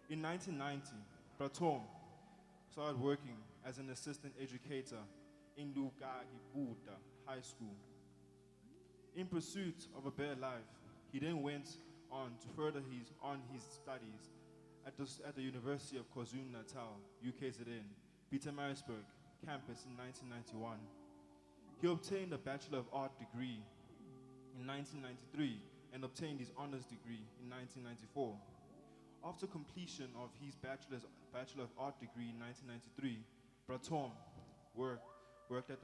In 1990, Pratom started working as an assistant educator in Lugahibuta High School. In pursuit of a better life, he then went on to further his studies at the University of KwaZulu-Natal, UKZN, Pietermaritzburg campus in 1991. He obtained a Bachelor of Art degree in 1993 and obtained his honors degree in 1994. After completion of his Bachelor of Art degree in 1993, Pratom worked at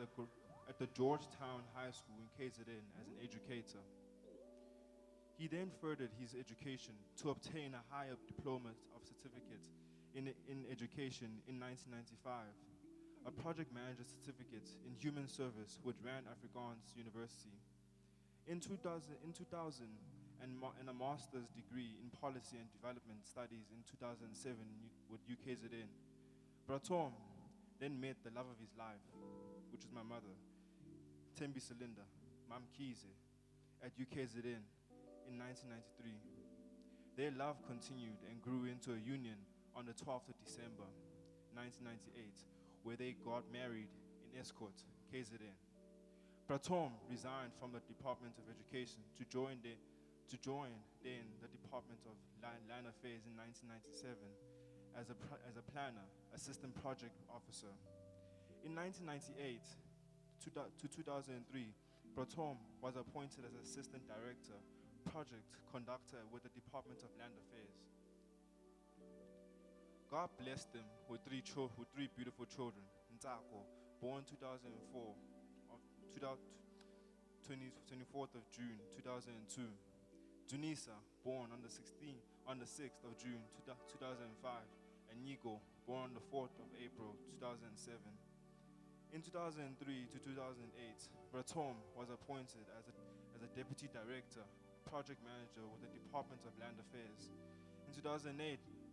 the Georgetown High School in KZN as an educator. He then furthered his education to obtain a higher diploma of certificate in education in 1995, a project manager certificate in human service with Rand Afrikaans University. In 2000, and a master's degree in policy and development studies in 2007 with UKZN. Pratom then met the love of his life, which is my mother, Mr Silinda, Mam Kize, at UKZN in 1993. Their love continued and grew into a union on the 12th of December 1998, where they got married in Escort, KZN. Pratom resigned from the Department of Education to join then the Department of Land Affairs in 1997 as a planner, assistant project officer. In 1998 to 2003, Pratom was appointed as assistant director, project conductor with the Department of Land Affairs. God blessed them with three beautiful children. Ntako, born 2004, 24th of June 2002. Dunisa, born on the 6th of June 2005, and Nico, born on the 4th of April 2007. In 2003 to 2008, Pratom was appointed as a deputy director, project manager with the Department of Land Affairs. In 2008,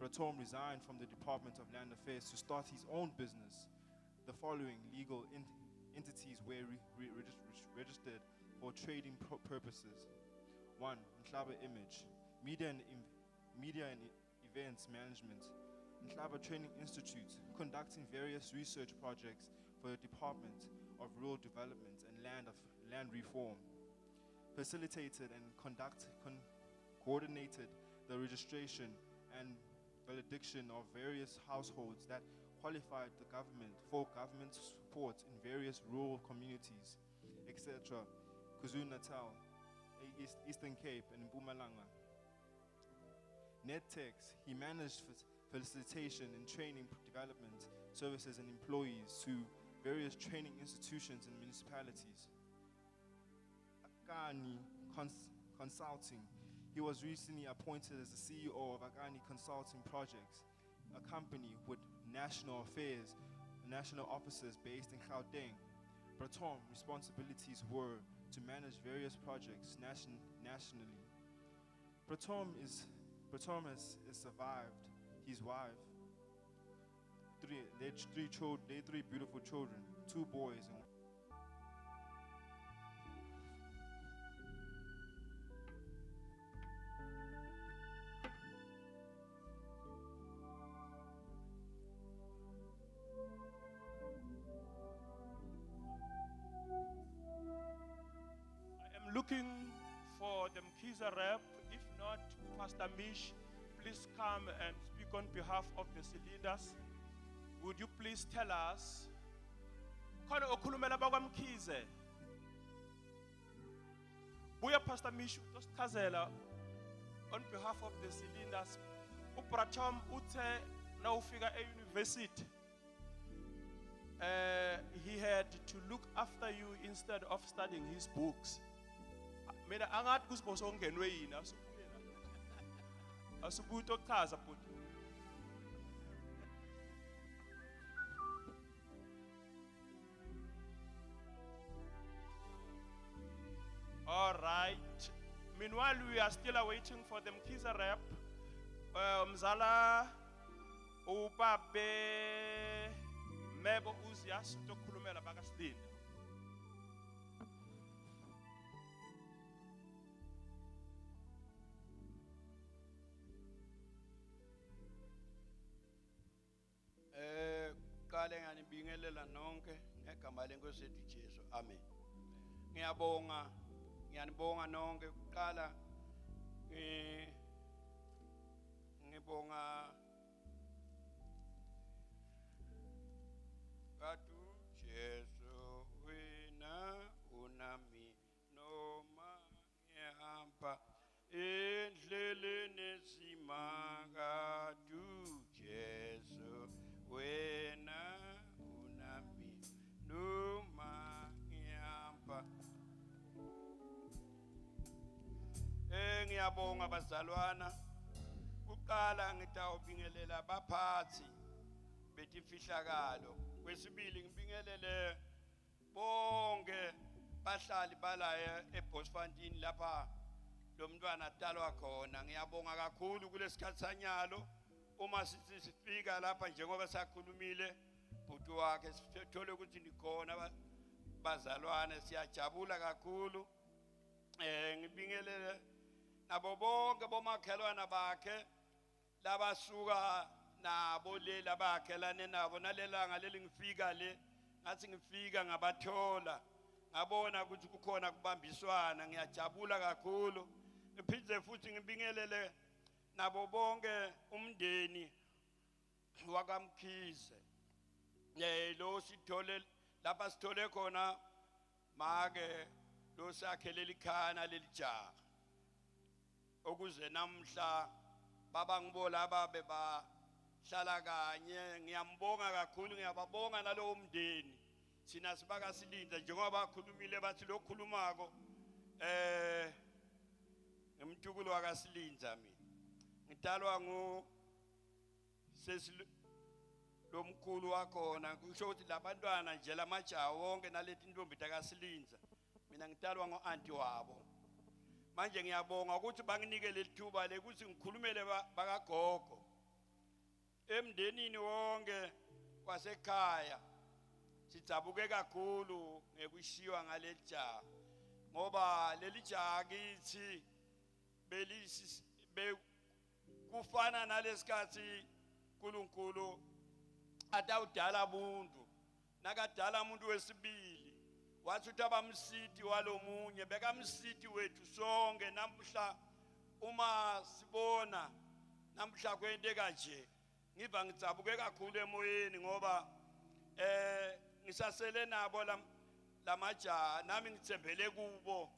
Pratom resigned from the Department of Land Affairs to start his own business. The following legal entities were registered for trading purposes. 1. Nhlaba Image, Media and Events Management. Nhlaba Training Institute, conducting various research projects for the Department of Rural Development and Land Reform. Facilitated and coordinated the registration and validation of various households that qualified the government for government support in various rural communities, etc. KwaZulu-Natal, Eastern Cape, and Mpumalanga. NetTex, he managed facilitation and training development services and employees to various training institutions and municipalities. Akani Consulting, he was recently appointed as the CEO of Akani Consulting Projects, a company with national offices based in Gauteng. Pratom's responsibilities were to manage various projects nationally. Pratom has survived his wife, three beautiful children, 2 boys and looking for the Mkhize rep. If not, Pastor Mish, please come and speak on behalf of the Silindas. Would you please tell us? Khona okhulumela bakwaMkhize. Buya Pastor Mish utosichazela on behalf of the Silindas. Upratom uthe na ufika e-university. He had to look after you instead of studying his books. Mina angathi kusiboso ongenwe yini asubuye ukuchaza futhi. All right. Meanwhile, we are still awaiting for the Mkhize rep. Mzala ubabe Mebo Uzias ukukhulumela bakaSilinda. ngiyabingelela nonke ngegama lenkosi yethu Jesu. Amen. Ngiyanibonga nonke kuqala ngibonga kadu Jesu wena unami noma ngihamba endleleni esimangadu Jesu wena unami noma ngihamba. Ngiyabonga bazalwana. Kuqala ngitawubingelela abaphathi betimfihlakalo. Kwesibili ngibingelele bonke bahlali balaye eBosfantini lapha lo mntwana atalwa khona. Ngiyabonga kakhulu kulesikhathi sanyalo. Uma sithi sifika lapha njengoba sakhulumile bhuti wakhe sithole ukuthi nikhona bazalwane, siyajabula kakhulu. Ngibingelele nabo bonke bomakhelwana bakhe labasuka nabo le labakhelane nabo nalelanga leli ngifika le ngathi ngifika ngabathola ngabona ukuthi kukhona kubambiswana. Ngiyajabula kakhulu. Ngiphinde futhi ngibingelele nabo bonke umndeni wakamkhize lo sithole lapha sithole khona make lo sakhelela ikhana lelijaha okuze namhla baba ngibola ababe bahlala kanye. Ngiyambonga kakhulu. Ngiyababonga nalowo mndeni sina sibaka Silinda njengoba bakhulumile bathi lokhulumako ngimtukulo wakaSilinda. Mina ngitalwa lomkhulu wakhona kusho ukuthi labantwana nje lamajaha wonke naleti ntombi takaSilinda mina ngitalwa ngo-anti wabo. Manje ngiyabonga ukuthi banginike lethuba lekuthi ngikhulumele bakagogo emndenini wonke kwasekhaya. Sijabuke kakhulu ngekushiwa ngalelijaha ngoba lelijaha kithi kufana nalesikhathi uNkulunkulu atawudala umuntu nakadala umuntu wesibili wathi utabamsiti walomunye bekamsiti wethu sonke. Namhla uma sibona namhla kwente kanje ngiva ngijabuke kakhulu emoyeni ngoba ngisasele nabo lamajaha nami ngithembele kubo.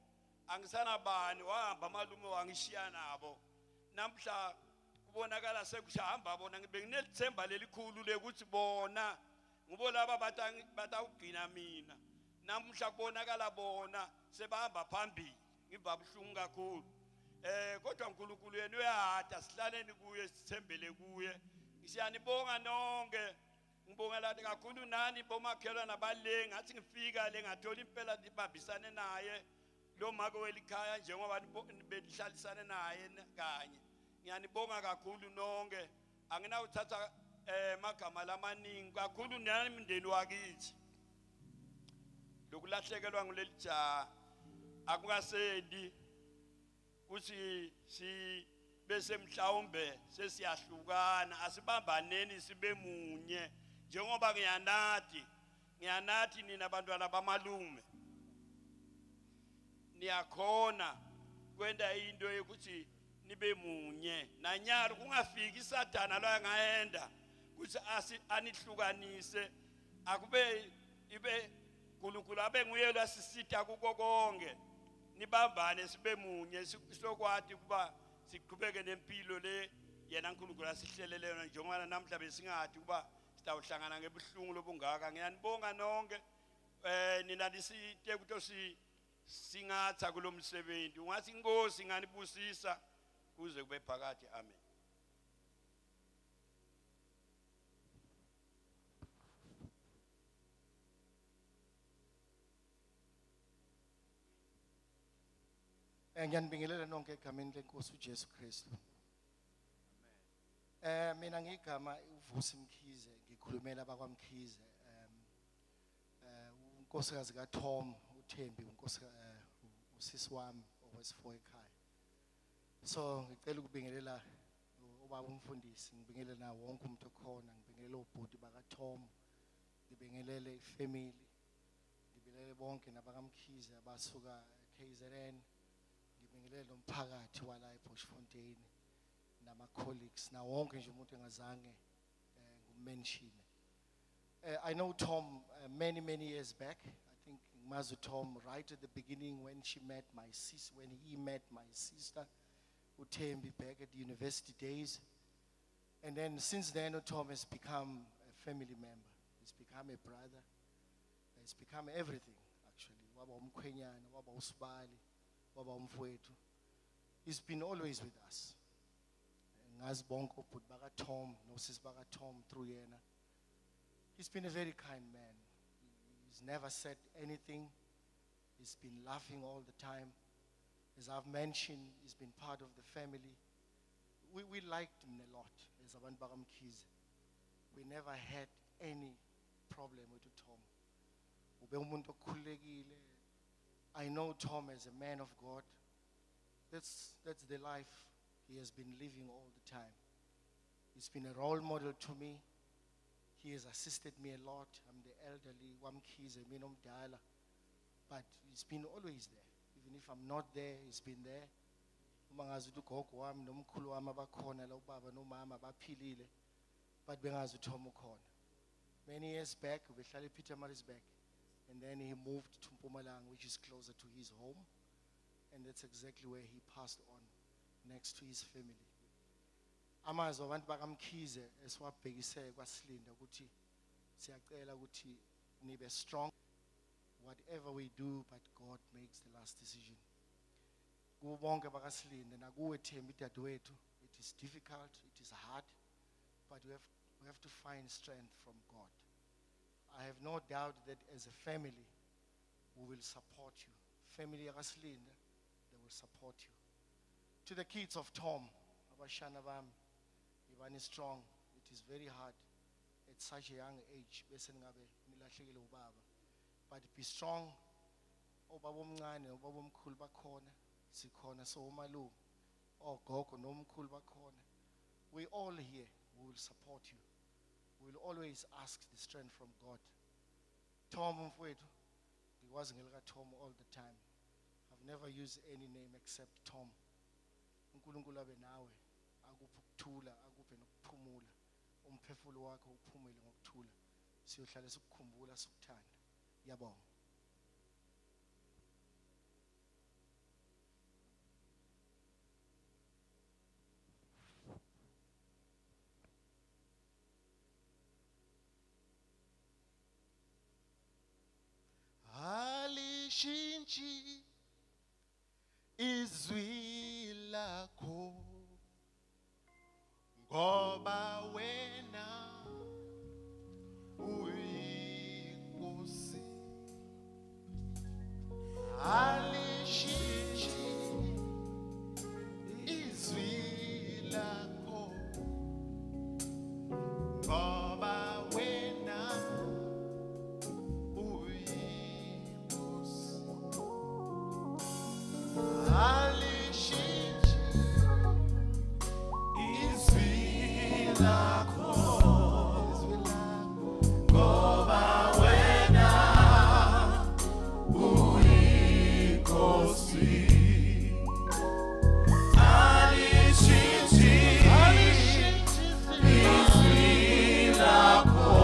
Angisanabani wahamba malume wangishiya nabo. Namhla kubonakala sekuhamba bona ngibenginelithemba lelikhulu lekuthi bona ngibo laba batawugcina mina. Namhla kubonakala bona sebahamba phambili. Ngiva buhlungu kakhulu. Kodwa uNkulunkulu yena uyahada sihlaleni kuye sithembele kuye. Siyanibonga nonke. Ngibongela kakhulu nani bomakhelwana nabale ngathi ngifika le ngathola impela libambisane naye lo mako welikhaya njengoba belihlalisane naye kanye. Ngiyanibonga kakhulu nonke. Anginawuthatha magama lamaningi kakhulu nani mindeni wakithi. Lokulahlekelwa ngulelijaha akukasedi kuthi si bese mhlawumbe sesiyahlukana. Asibambaneni sibe munye njengoba ngiyanathi nina bantwana bamalume niyakhona kwenda into yokuthi nibe munye. Nanyalo kungafiki isathana lo angaenda kuthi anihlukanise. Akube ibe uNkulunkulu abe nguye lasisitha kuko konke. Nibambane sibe munye sokwathi kuba siqhubeke nempilo le yena uNkulunkulu asihlelele yona njengoba namhla besingathi kuba sitawuhlangana ngebuhlungu lobungaka. Ngiyanibonga nonke. Nina lisite ukuthi singatha kulomsebenzi. Ungathi inkosi nganibusisa kuze kube phakade. Amen. Ngiyanibingelela nonke egameni lenkosi uJesu Kristu. Mina ngigama uVusi Mkhize ngikhulumela abakwamkhize. Unkosikazi kaTom uThembi usisi wami owesifo ekhaya. So ngicela ukubingelela ubaba umfundisi, ngibingelela wonke umuntu okhona, ngibingelela ubhuti bakaTom ngibingelele ifamily, ngibingelele bonke nabakamkhize abasuka KZN, ngibingelele nomphakathi wala ePortfontein nama colleagues na wonke nje umuntu engazange ngumention. I know Tom many years back. I think Mazu Tom right at the beginning when he met my sister, Utembi, back at the university days. And then since then, Tom has become a family member. He's become a brother. He's become everything, actually. Waba umkhwenyana, waba usibali, waba umfowethu. He's been always with us. Ngazi bonke ubhuti baka Tom, nosisi baka Tom through yena. He's been a very kind man. He's never said anything. He's been laughing all the time. As I've mentioned, he's been part of the family. We liked him a lot as abantu bakamkhize. We never had any problem with Tom. Ube umuntu okhulekile. I know Tom as a man of God. That's the life he has been living all the time. He's been a role model to me. He has assisted me a lot. I'm the elderly, wamkhize, mina omdala. But he's been always there. Even if I'm not there, he's been there. Uma ngazi ukuthi ugogo wami nomkhulu wami abakhona la ubaba nomama baphilile. But bengazi uTom ukhona. Many years back, ubehlala ePietermaritzburg. And then he moved to Mpumalanga, which is closer to his home. And that's exactly where he passed on, next to his family. Amazwi abantu bakamkhize esiwabhekise kwaSilinda ukuthi siyacela ukuthi nibe strong. Whatever we do, but God makes the last decision. Kubo bonke bakaSilinda nakuwe Thembi dadewethu, it is difficult, it is hard, but we have to find strength from God. I have no doubt that as a family, we will support you. Family yakaSilinda, they will support you. To the kids of Tom, abashana bami, Ibani strong. It is very hard at such a young age. Bese ngabe nilahlekile ubaba. But be strong. Obaba omncane, obaba omkhulu bakhona, sikhona so umalume. Ogogo nomkhulu bakhona. We all here, we will support you. We will always ask the strength from God. Tom mfowethu, ngikwazi ngelika Tom all the time. I've never used any name except Tom. uNkulunkulu abe nawe, akuphe ukuthula, akuphe nokuphumula. Umphefumulo wakho uphumule ngokuthula. Siyohlala sikukhumbula sikuthanda. Yabonga. Alishinchi izwi lakho ngoba wena uyinkosi. Alishinchi izwi lakho ngoba wena uyinkosi. Alishinchi izwi lakho ngoba wena uyinkosi. Alishinchi izwi lakho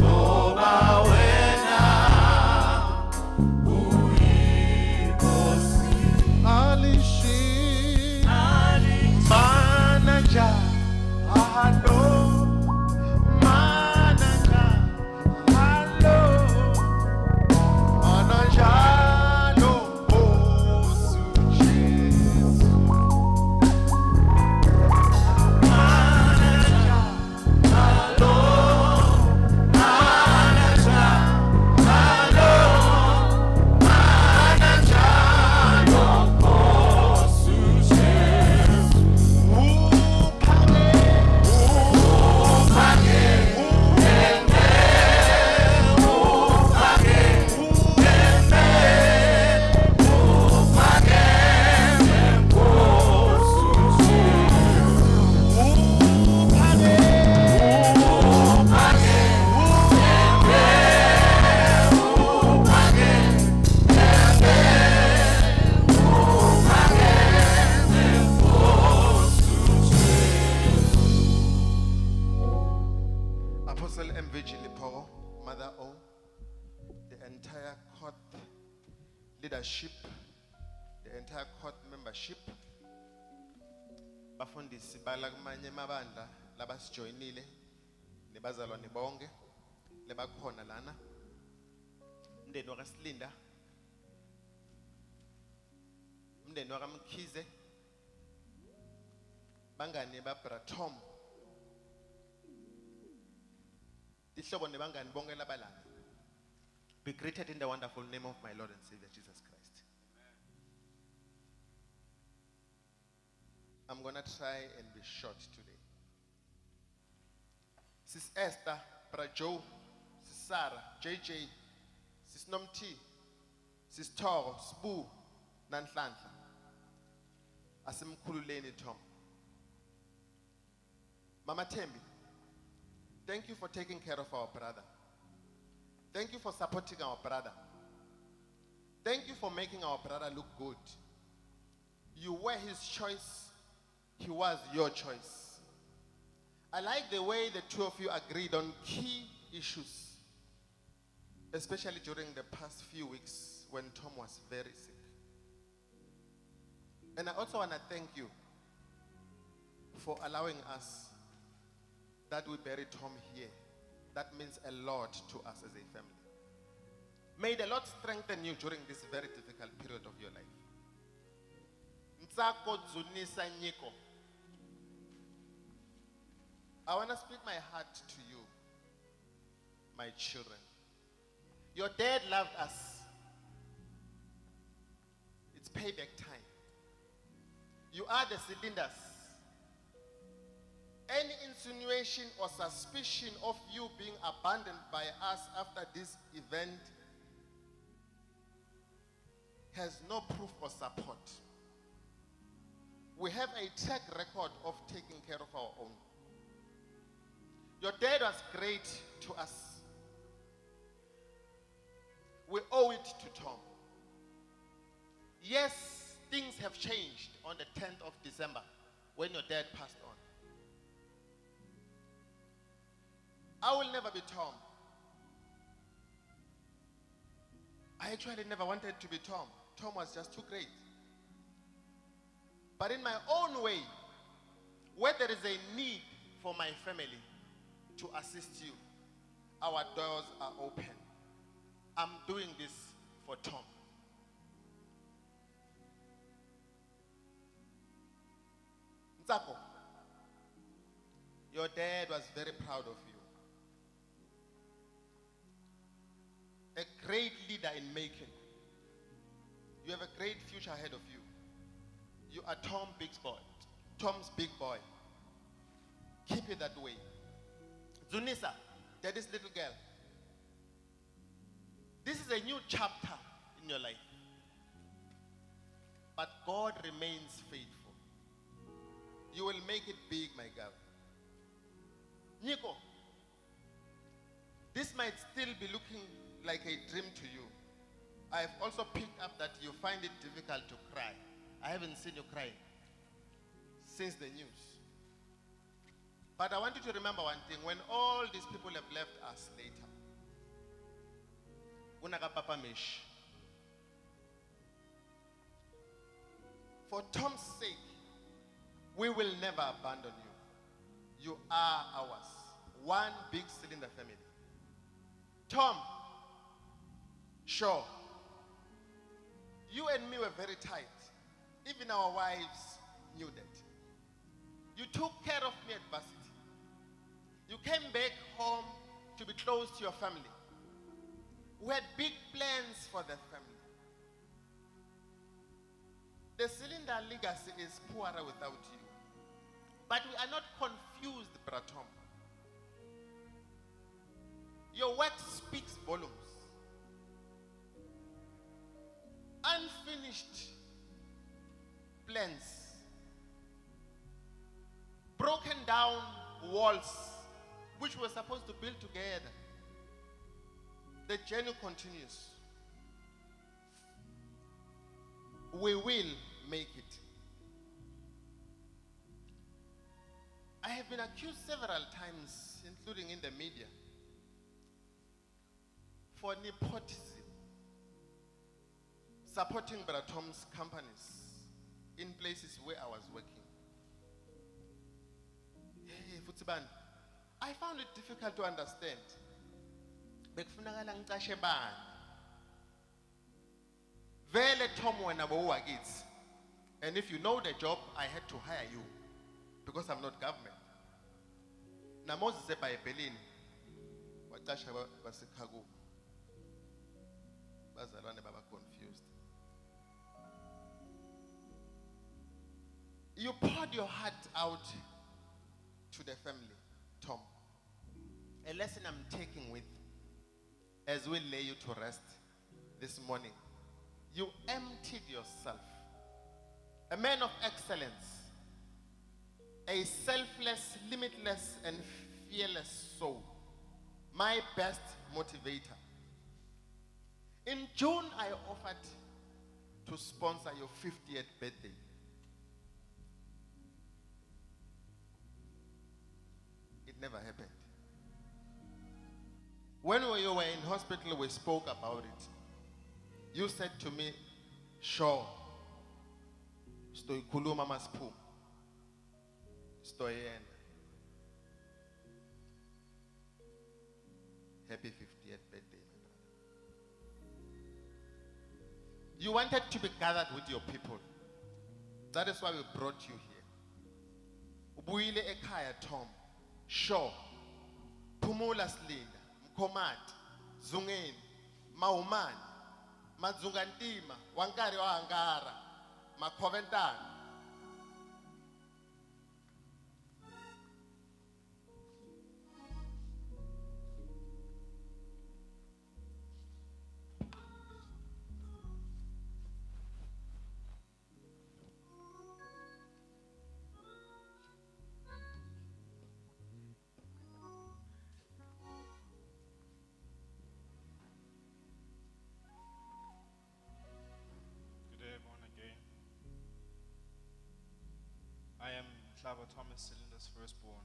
ngoba wena uyinkosi. Alishinchi manager leadership, the entire court membership, bafundisi bala kumanye amabandla labasijoyinile nebazalwane bonke lebakhona lana, umndeni wakaSilinda, umndeni wakaMkhize, bangani baBra Tom, ihlobo nebangani bonke labalana. Be greeted in the wonderful name of my Lord and Savior Jesus Christ. I'm gonna try and be short today. Sis Esther, Bra Joe, Sis Sarah, JJ, Sis Nomti, Sis Toro, Sbu, Nanhlanhla, Asimkhululeni Tom. Mama Tembi, thank you for taking care of our brother. Thank you for supporting our brother. Thank you for making our brother look good. You were his choice. He was your choice. I like the way the two of you agreed on key issues, especially during the past few weeks when Tom was very sick. And I also want to thank you for allowing us that we bury Tom here. That means a lot to us as a family. May the Lord strengthen you during this very difficult period of your life. Ntsako Dzunisa Nyiko, I want to speak my heart to you, my children. Your dad loved us. It's payback time. You are the Silinders. Any insinuation or suspicion of you being abandoned by us after this event has no proof or support. We have a track record of taking care of our own. Your dad was great to us. We owe it to Tom. Yes, things have changed on the 10th of December when your dad passed on. I will never be Tom. I actually never wanted to be Tom. Tom was just too great. But in my own way, where there is a need for my family to assist you, our doors are open. I'm doing this for Tom. Ntsako, your dad was very proud of you. A great leader in making. You have a great future ahead of you. You are Tom's big boy. Keep it that way. Zunisa, daddy's little girl. This is a new chapter in your life. But God remains faithful. You will make it big, my girl. Nico, this might still be looking like a dream to you. I have also picked up that you find it difficult to cry. I haven't seen you crying since the news. But I want you to remember one thing. When all these people have left us later, Unaka Papa Mish, for Tom's sake, we will never abandon you. You are ours. One big Silinda family. Tom, sure, you and me were very tight. Even our wives knew that. You took care of me at varsity. You came back home to be close to your family. We had big plans for the family. The Silinda legacy is poorer without you. But we are not confused, Bra Tom. Your work speaks volumes. Unfinished plans. Broken down walls which we're supposed to build together. The journey continues. We will make it. I have been accused several times, including in the media, for nepotism. supporting Brother Tom's companies in places where I was working. Hey, Futsiban, I found it difficult to understand. Bekufunakala ngicashe bani? Vele Tom wena bowuwakithi. And if you know the job, I had to hire you because I'm not government. Namoses eBhayibhelini wacasha baseKhaku. Bazalwane baba confused. You poured your heart out to the family, Tom. A lesson I'm taking with as we lay you to rest this morning. You emptied yourself. A man of excellence. A selfless, limitless, and fearless soul. My best motivator. In June, I offered to sponsor your 50th birthday. It never happened. When you were in hospital, we spoke about it. You said to me, sure, stoikhuluma masiphuma. Stoyena. Happy 50th birthday, my brother. You wanted to be gathered with your people. That is why we brought you here. Ubuyile ekhaya, Tom. Sure. Phumula Silinda, Mkhomati, Zungeni, Maumani, Madzungantima, Wangari wa Angara, Makhoventana. I am Mr Tom Silinda's firstborn,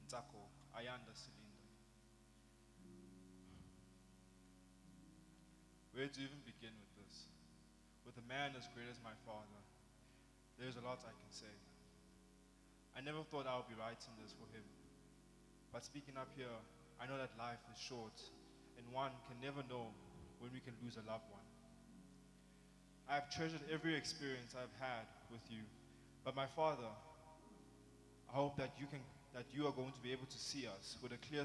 Ntsako Ayanda Silinda. Where to even begin with this? With a man as great as my father, there's a lot I can say. I never thought I would be writing this for him. But speaking up here, I know that life is short, and one can never know when we can lose a loved one. I have treasured every experience I've had with you. But my Father, I hope that you are going to be able to see us with a clear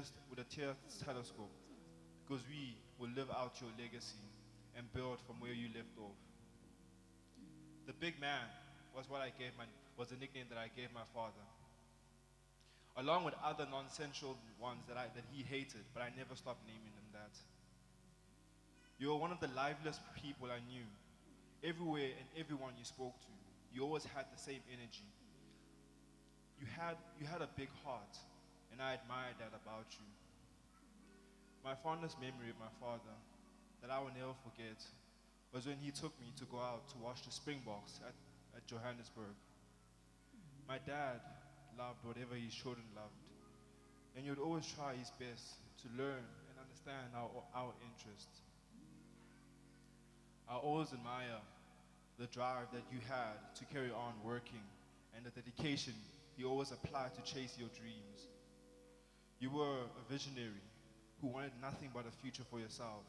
telescope, because we will live out your legacy and build from where you left off. The big man was the nickname that I gave my father, along with other nonsensical ones that he hated, but I never stopped naming him that. You were one of the liveliest people I knew. Everywhere and everyone you spoke to, you always had the same energy. You had a big heart, and I admired that about you. My fondest memory of my father that I will never forget was when he took me to go out to watch the Springboks at Johannesburg. My dad loved whatever his children loved, and he would always try his best to learn and understand our interests. I always admire the drive that you had to carry on working and the dedication you always applied to chase your dreams. You were a visionary who wanted nothing but a future for yourself.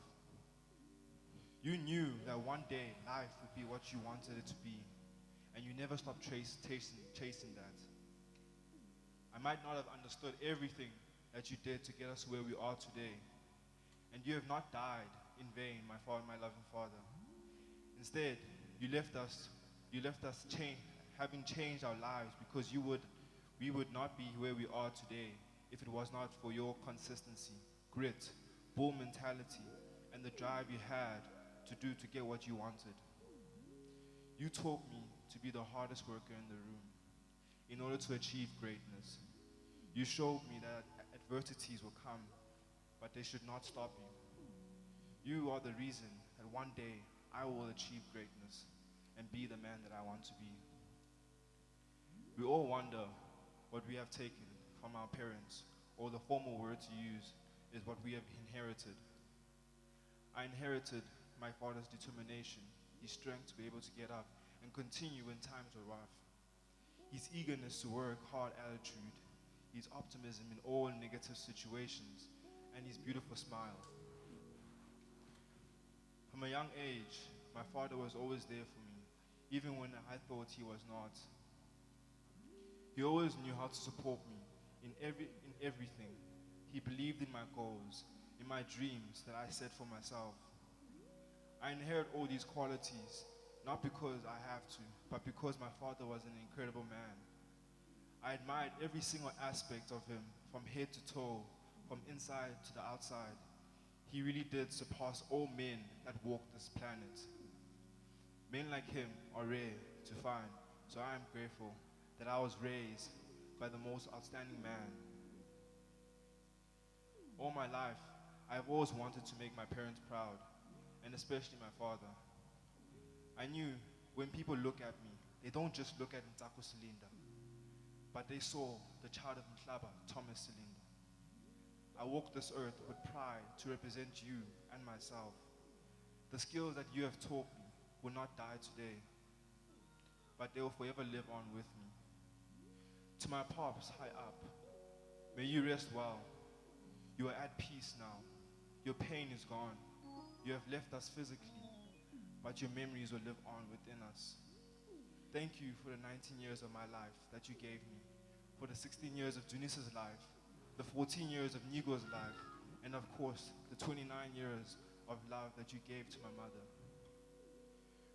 You knew that one day life would be what you wanted it to be, and you never stopped chasing that. I might not have understood everything that you did to get us where we are today, and you have not died in vain, my loving Father. Instead, you left us having changed our lives, because we would not be where we are today if it was not for your consistency, grit, bull mentality, and the drive you had to get what you wanted. You taught me to be the hardest worker in the room in order to achieve greatness. You showed me that adversities will come, but they should not stop you. You are the reason that one day I will achieve greatness and be the man that I want to be. We all wonder what we have taken from our parents, or the formal word to use is what we have inherited. I inherited my father's determination his strength to be able to get up and continue when times were rough, his eagerness to work hard attitude, his optimism in all negative situations, and his beautiful smile. From a young age, my father was always there for me, even when I thought he was not. He always knew how to support me in everything. He believed in my goals, in my dreams that I set for myself. I inherit all these qualities, not because I have to, but because my father was an incredible man. I admired every single aspect of him, from head to toe, from inside to the outside. He really did surpass all men that walk this planet. Men like him are rare to find, so I am grateful that I was raised by the most outstanding man. All my life, I have always wanted to make my parents proud, and especially my father. I knew when people look at me, they don't just look at Mr Silinda, but they saw the child of Mhlaba, Thomas Silinda. I walk this earth with pride to represent you and myself. The skills that you have taught me will not die today, but they will forever live on with me. To my pops high up, may you rest well. You are at peace now. Your pain is gone. You have left us physically, but your memories will live on within us. Thank you for the 19 years of my life that you gave me, for the 16 years of Junice's life, the 14 years of Nigo's life, and of course, the 29 years of love that you gave to my mother.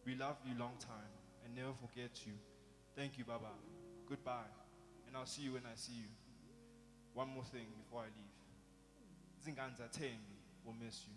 We love you long time and never forget you. Thank you, Baba. Goodbye, and I'll see you when I see you. One more thing before I leave. Zinganza Tembi will miss you.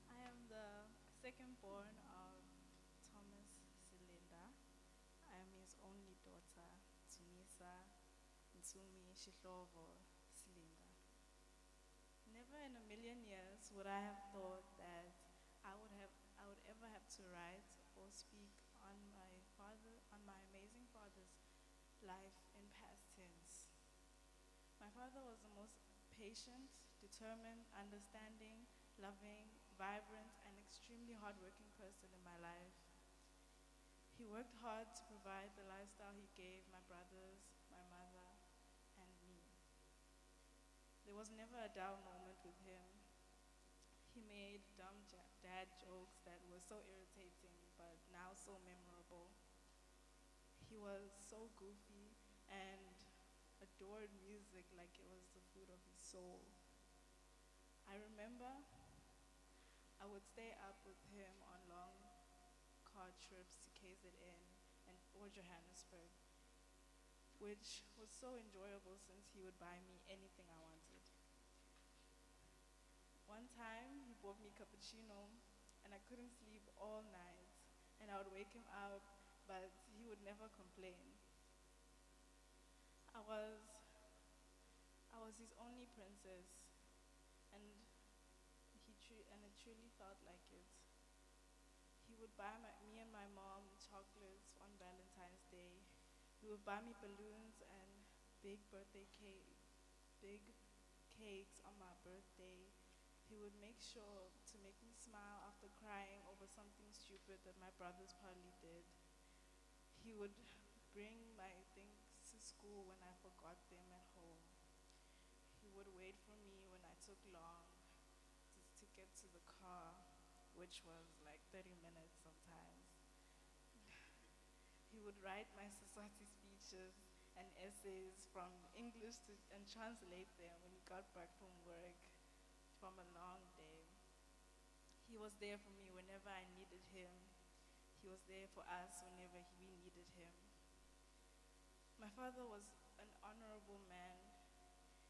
I am the second born of Thomas Silinda. I am his only daughter, Tunisa Ntumi Shihlovo Silinda. Never in a million years would I have thought that I would ever have to write or speak on my amazing father's life in past tense. My father was the most patient, determined, understanding, loving, vibrant, and extremely hardworking person in my life. He worked hard to provide the lifestyle he gave my brothers, my mother, and me. There was never a dull moment with him. He made dumb dad jokes that were so irritating, but now so memorable. He was so goofy and adored music like it was the food of his soul. I remember I would stay up with him on long car trips to KZN or Johannesburg, which was so enjoyable since he would buy me anything I wanted. One time, he bought me cappuccino, and I couldn't sleep all night, and I would wake him up, but he would never complain. I was his only princess, and it truly felt like it. He would buy me and my mom chocolates on Valentine's Day. He would buy me balloons and big cakes on my birthday. He would make sure to make me smile after crying over something stupid that my brothers probably did. He would bring my things to school when I forgot them at home. He would wait for me when I took long to get to the car, which was like 30 minutes sometimes. He would write my Siswati speeches and essays from English and translate them when he got back from work from a long day. He was there for me whenever I needed him. He was there for us whenever we needed him. My father was an honorable man.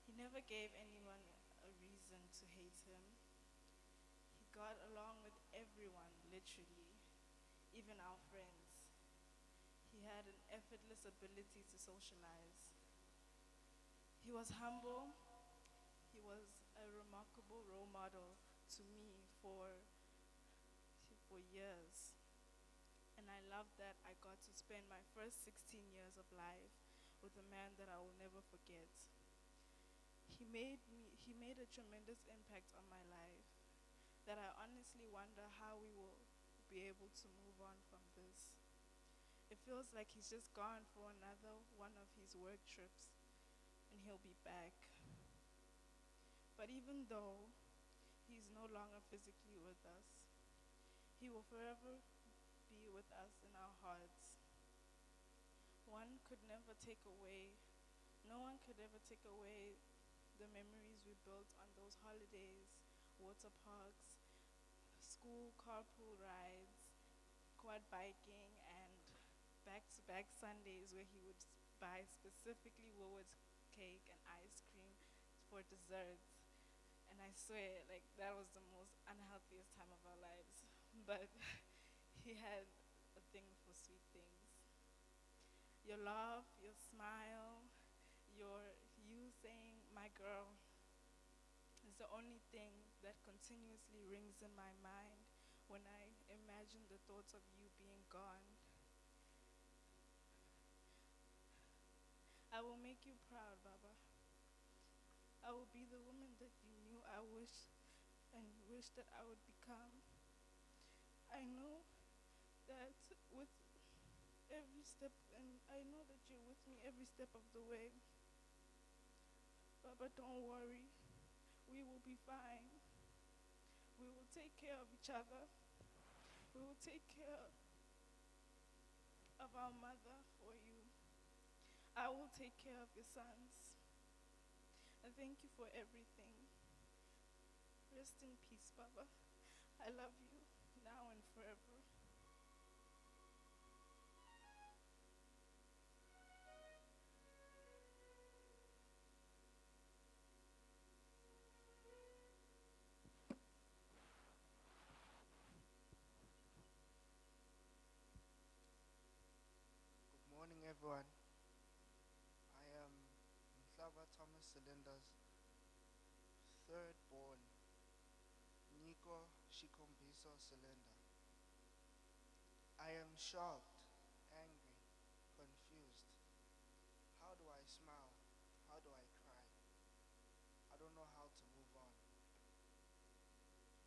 He never gave anyone a reason to hate him. He got along with everyone, literally. even our friends. He had an effortless ability to socialize. He was humble. He was a remarkable role model to me for years. And I love that I got to spend my first 16 years of life with a man that I will never forget. He made a tremendous impact on my life that I honestly wonder how we will be able to move on from this. It feels like he's just gone for another one of his work trips and he'll be back. But even though he's no longer physically with us, he will forever be with us in our hearts. One could never take away, no one could ever take away the memories we built on those holidays, water parks, school carpool rides, quad biking, and back-to-back Sundays where he would buy specifically Woolworths cake and ice cream for desserts. And I swear, like, that was the most unhealthiest time of our lives. But he had a thing for sweet things. Your laugh, your smile, you saying, "my girl," is the only thing that continuously rings in my mind when I imagine the thoughts of you being gone. I will make you proud, Baba. I will be the woman that you knew I wish that I would become. I know that with every step, and I know that you're with me every step of the way. Baba, don't worry. We will be fine. We will take care of each other. We will take care of our mother for you. I will take care of your sons. And thank you for everything. Rest in peace, Baba. I love you now and forever. Good morning, everyone. I am Mr Tom Silinda's third born, Nico Shikombiso Silinda. I am shocked, angry, confused. How do I smile? How do I cry? I don't know how to move on.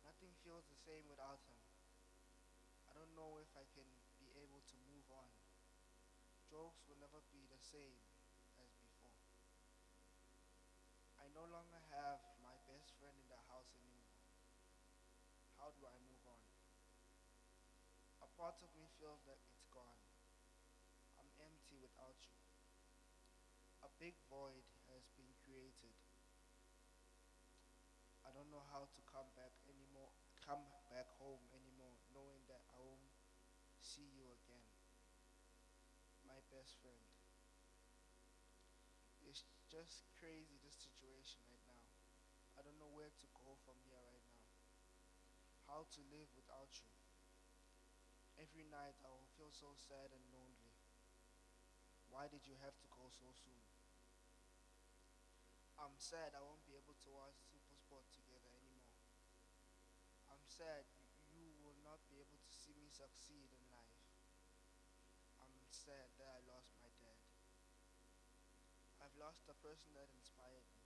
Nothing feels the same without him. I don't know if I can be able to move on. Jokes will never be the same as before. I no longer have my best friend in the house anymore. How do I move on? A part of me feels that it's gone. I'm empty without you. A big void has been created. I don't know how to come back home anymore, knowing that I won't see you again. My best friend. It's just crazy, this situation right now. I don't know where to go from here right now. How to live without you. Every night I will feel so sad and lonely. Why did you have to go so soon? I'm sad I won't be able to watch Super Sport together anymore. I'm sad you will not be able to see me succeed in life. I'm sad that I lost my dad. I've lost the person that inspired me.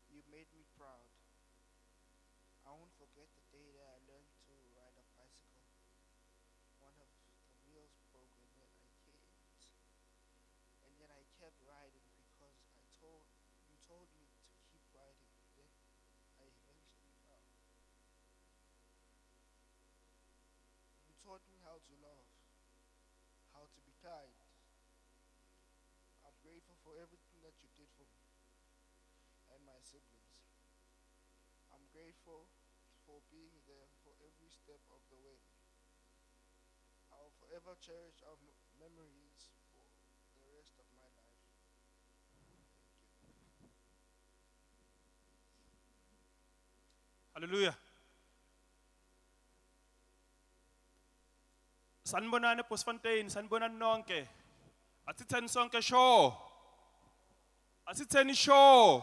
You made me proud. I won't forget the day that I learned to ride a bicycle. One of the wheels broke and yet I kept riding because you told me to keep riding. Then I eventually found. You taught me how to love, how to be kind. I'm grateful for everything that you did for me and my siblings. I'm grateful for being there for every step of the way. I will forever cherish our memories for the rest of my life. Thank you. Hallelujah. Sanibonani eBosfontein, sanibonani nonke. Asitheni sonke show. Asitheni show.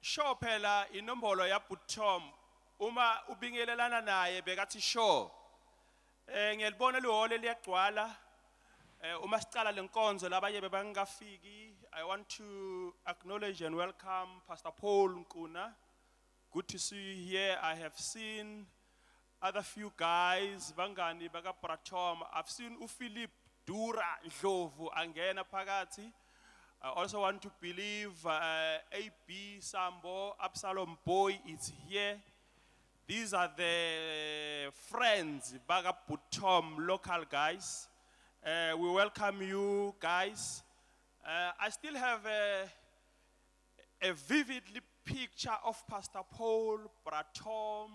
Show phela inombolo ya Tom. Uma ubingelelana naye bekathi show. Ngiyalibona lihole liyagcwala. Uma sicala lenkonzo labanye bebangafiki. I want to acknowledge and welcome Pastor Paul Nkuna. Good to see you here. I have seen other few guys, Bangani, Baga Pratom. I've seen Philip Dura Ndlovu angena phakathi. I also want to believe AB Sambo, Absalom Boy is here. These are the friends, Baga Putom, local guys. We welcome you guys. I still have a vividly picture of Pastor Paul, Pratom,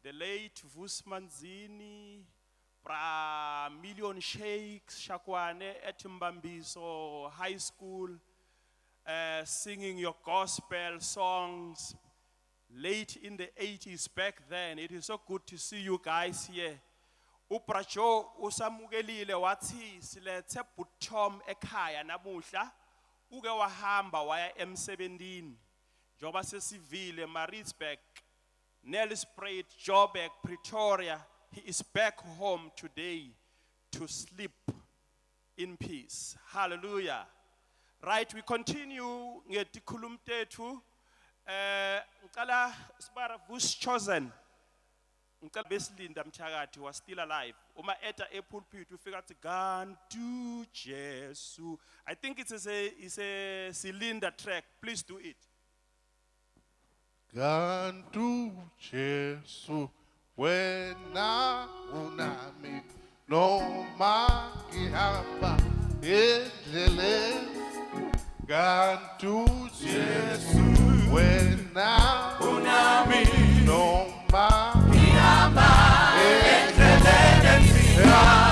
the late Vusmanzini, Pra Million Shakes, Shakwane, at Mbambiso High School, singing your gospel songs late in the 80s back then. It is so good to see you guys here. Upracho usamugelile wathi silethe Putom ekhaya namuhla uke wahamba waya M17 njoba sesivile Maritzburg, Nelspruit, Joburg, Pretoria. He is back home today to sleep in peace. Hallelujah. Right, we continue ngetikhulum tethu. Ngicala sibara Vus chosen. Ngicela Besilinda Mthakathi was still alive. Uma eta epulpit ufika athi Gantu Jesu. I think it's a Silinda track. Please do it. Gantu Jesu wena unami noma ngihamba endleleni. Gantu Jesu wena unami noma ngihamba endleleni enzima.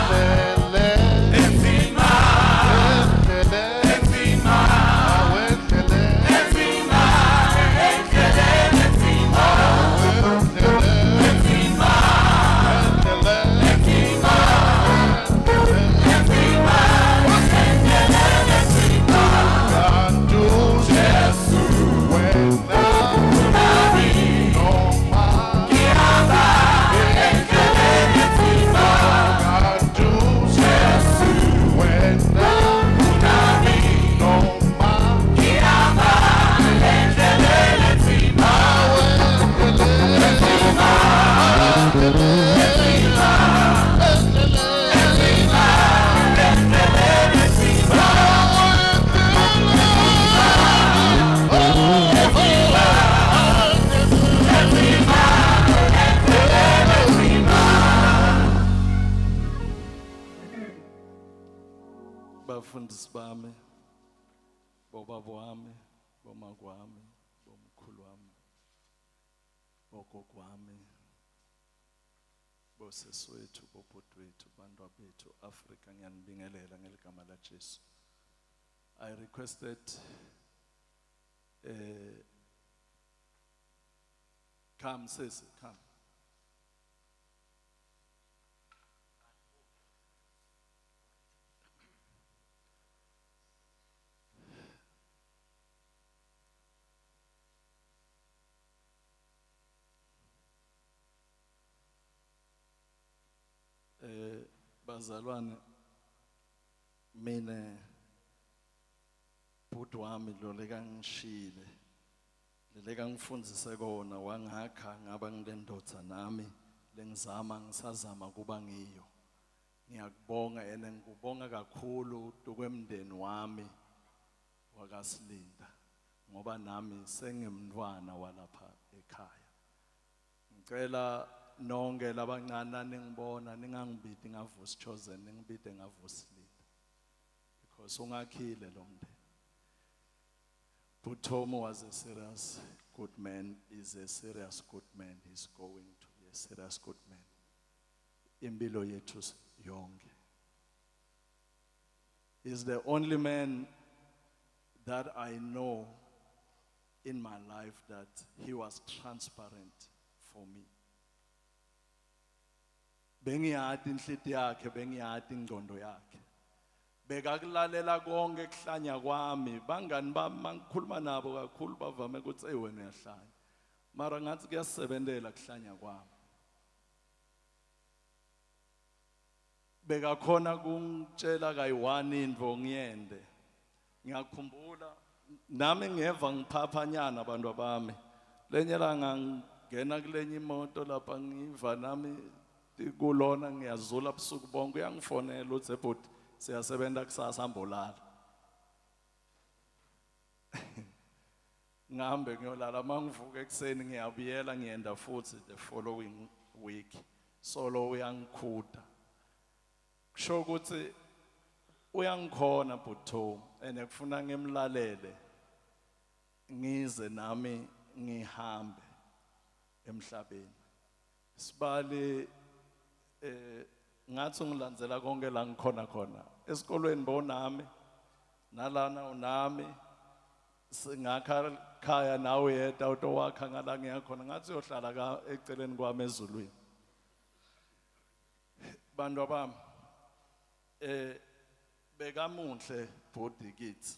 Bafundisi bami, bobaba wami, bomakwami, bomkhulu wami, bogogo wami, boseswethu, bobhuti wethu, bantwabethu, Africa ngiyanibingelela ngeligama la Jesu. I requested come sis, come. Bazalwane mina bhuti wami lo lekangishile lekangifundise kona wangakha ngaba ngilendodza nami lengizama ngisazama kuba ngiyo. Ngiyakubonga ene ngikubonga kakhulu kwemndeni wami wakaSilinda ngoba nami sengimntwana walapha ekhaya. Ngicela nonke labancane ningibona ningangibidi ngavusi chosen ningibide ngavusi Silinda because ungakhile lo mndeni. Tom was a serious good man, is a serious good man, he's going to be a serious good man impilo yethu yonke. He's the only man that I know in my life that he was transparent for me. Bengiyati inhlitiyo yakhe, bengiyati ingqondo yakhe. Bekakulalela konke kuhlanya kwami. Bangani bami mangikhuluma nabo kakhulu bavame ukuthi wena uyahlanya. Mara ngathi kuyasebenzela kuhlanya kwami. Bekakhona kungitshela kayi-1 into ngiyende. Ngiyakhumbula nami ngeva ngiphaphanyana abantu bami. Lenye langa ngena kulenye imoto lapha ngiva nami kulona ngiyazula busuku bonke uyangifonela uthi ebhuti siyasebenza kusasa ambolala. Ngihambe ngiyolala mangivuka ekseni ngiyabuyela ngiyenda futhi the following week. Solo uyangikhuda. Kusho ukuthi uyangikhona butho ene kufuna ngimlalele ngize nami ngihambe emhlabeni. Sibali ngathi ngilandzela konke la ngikhona khona. Esikolweni bonami nalana unami singakha khaya nawe yedwa utowakha ngala ngiyakhona ngathi uyohlala eceleni kwami ezulwini. Bantu bami bekamuhle body kids.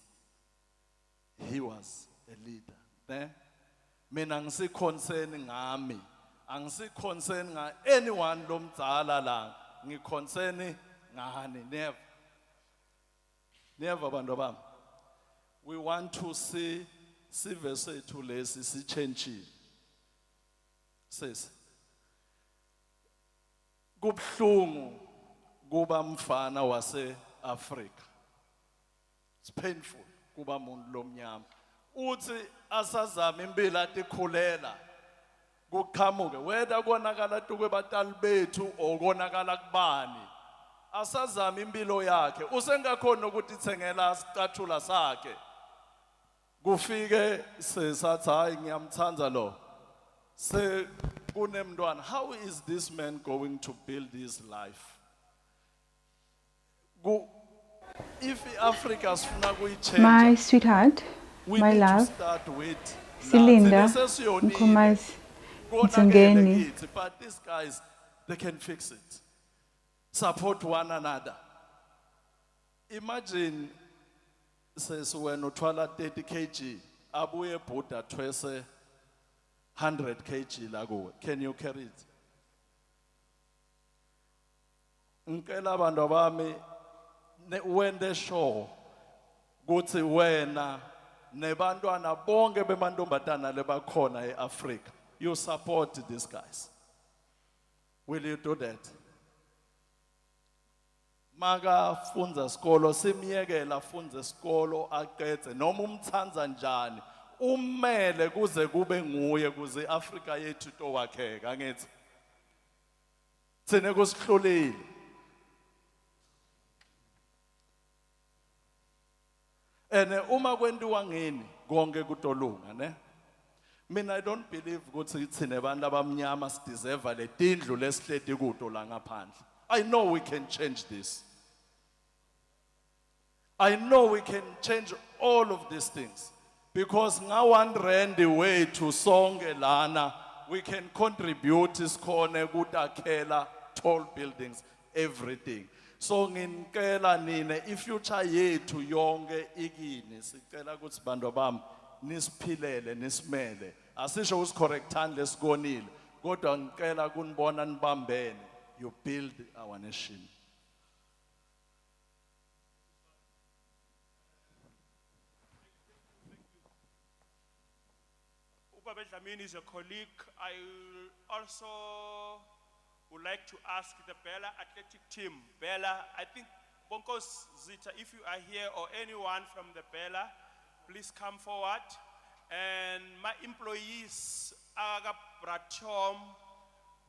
He was a leader, ne? Mina ngisi concern ngami, angisi concern nga anyone lomdzala la, ngi concern ngani, never bantu bami. We want to see sive sethu lesi sichenjile. Sis kubhlungu kuba mfana wase Africa. It's painful kuba umuntu lomnyama. Uthi asazama impilo atikhulela kuqhamuke whether konakala tukwe batali bethu okonakala kubani. Asazama impilo yakhe usengakhona ukuthi ithengela isicathulo sakhe. Kufike sesathi hayi ngiyamthanda lo. Se kunemntwana. How is this man going to build his life? If Africa is my sweetheart, my love, Silinda, Mkumazi, Mtsungeni. But these guys, they can fix it. Support one another. Imagine, says when utwala 30 kg, abuye Buddha twese 100 kg lago. Can you carry it? Nkela bantu bami when they show kuthi wena nebantwana bonke bemantombazana lebakhona eAfrica you support these guys. Will you do that? Maga funza skolo simiyekela funza skolo aqede noma umthanza njani umele kuze kube nguye kuze Africa yethu towakheka angithi thine kusihlulile. Ene uma kwenziwa ngini konke kutolunga ne. Mina I don't believe ukuthi thine abantu abamnyama sideserve le tindlu lesihleti kuto la ngaphandle. I know we can change this. I know we can change all of these things because nga 1 rand way to sonke lana we can contribute isikhone kutakhela tall buildings everything. So nginkela nine ifuture yethu yonke ikini sicela ukuthi bantu bami nisiphilele nisimele asisho usicorrectani lesikonile kodwa ngicela kunibona nibambene you build our nation. Uba Benjamin is a colleague. I also would like to ask the Bella athletic team. Bella, I think Bonkos Zita, if you are here or anyone from the Bella, please come forward. And my employees, Aga Bratom,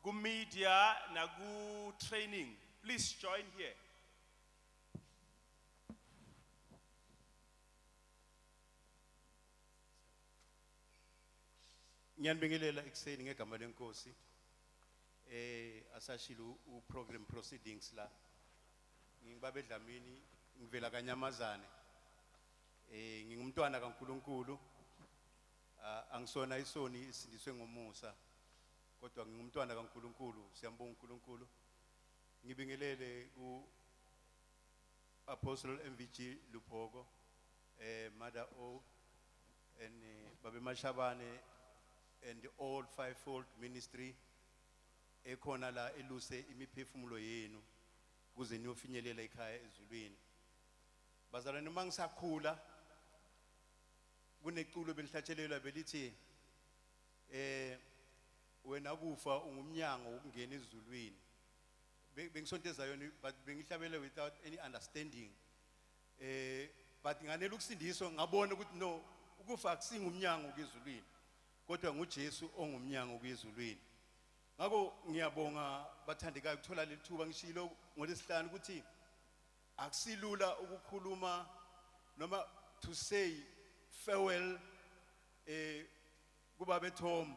Gu Media, Nagu Training, please join here. Ngiyanibingelela ekseni ngegama lenkosi asashilo program proceedings la ngingibaba eDlamini ngivela kaNyamazane ngingumntwana kaNkuluNkulu angisona isoni isindiswe ngomusa kodwa ngingumntwana kaNkuluNkulu siyambonga uNkulunkulu ngibingelele ku Apostle MVG Lupogo, Mother O, and Babe Mashabane, and the all fivefold ministry. Ekhona la eluse imiphefumulo yenu kuze niyofinyelela ekhaya ezulwini. Bazalwane mangisakhula kuneculo belihlatshelelwa belithi wena kufa ungumnyango ukungena ezulwini. Bengisonteza yona but bengihlabele without any understanding. But nganele ukusindiswa ngabona ukuthi no ukufa akusingumnyango kwezulwini kodwa nguJesu ongumnyango kwezulwini. Ngakho ngiyabonga bathandekayo ukuthola lethuba ngishilo ngolesihlanu ukuthi akusilula ukukhuluma noma to say farewell kuBaba Tom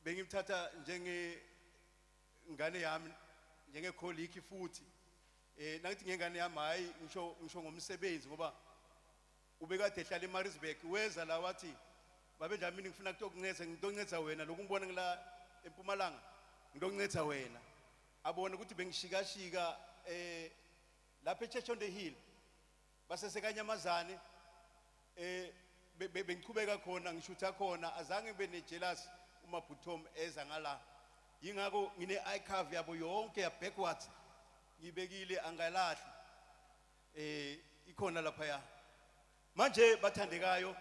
bengimthatha njenge ngane yami njenge colleague futhi nangithi ngengane yami hayi ngisho ngomsebenzi ngoba ubekade ehlala eMaritzburg weza la wathi babe Dlamini ngifuna ukukunceda ngidonceda wena lokungibona ngila eMpumalanga ngidonceda wena abone ukuthi bengishikashika lapha eChurch on the Hill basesekanyamazane bengichubeka khona ngishutha khona azange ngibe nejealous uma Tom eza ngala yingakho ngine archive yabo yonke ya backwards ngibekile angalahli ikhona lapha ya manje bathandekayo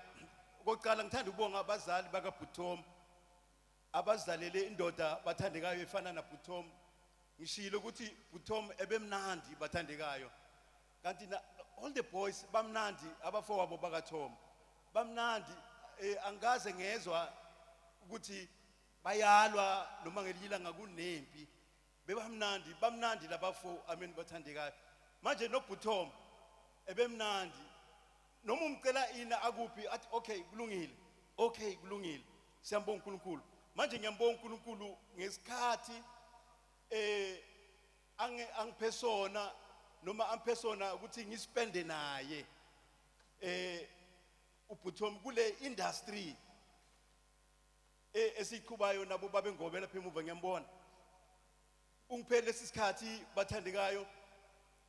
okokuqala ngithanda ukubonga abazali baka Tom abazalele indoda bathandekayo efana na Tom ngishilo ukuthi Tom ebemnandi bathandekayo kanti all the boys bamnandi abafowabo baka Tom bamnandi angaze ngezwa ukuthi bayalwa noma ngelila ngakunempi bamnandi labafo amen bathandekayo manje no Tom ebemnandi noma umcela ina akuphi athi okay kulungile siyambonga uNkulunkulu manje ngiyambonga uNkulunkulu ngesikhathi angiphesona noma amphesona ukuthi ngispende naye uButhom kule industry esiqhubayo nabo babe ngobe lapha emuva ngiyambona ungiphele lesikhathi bathandekayo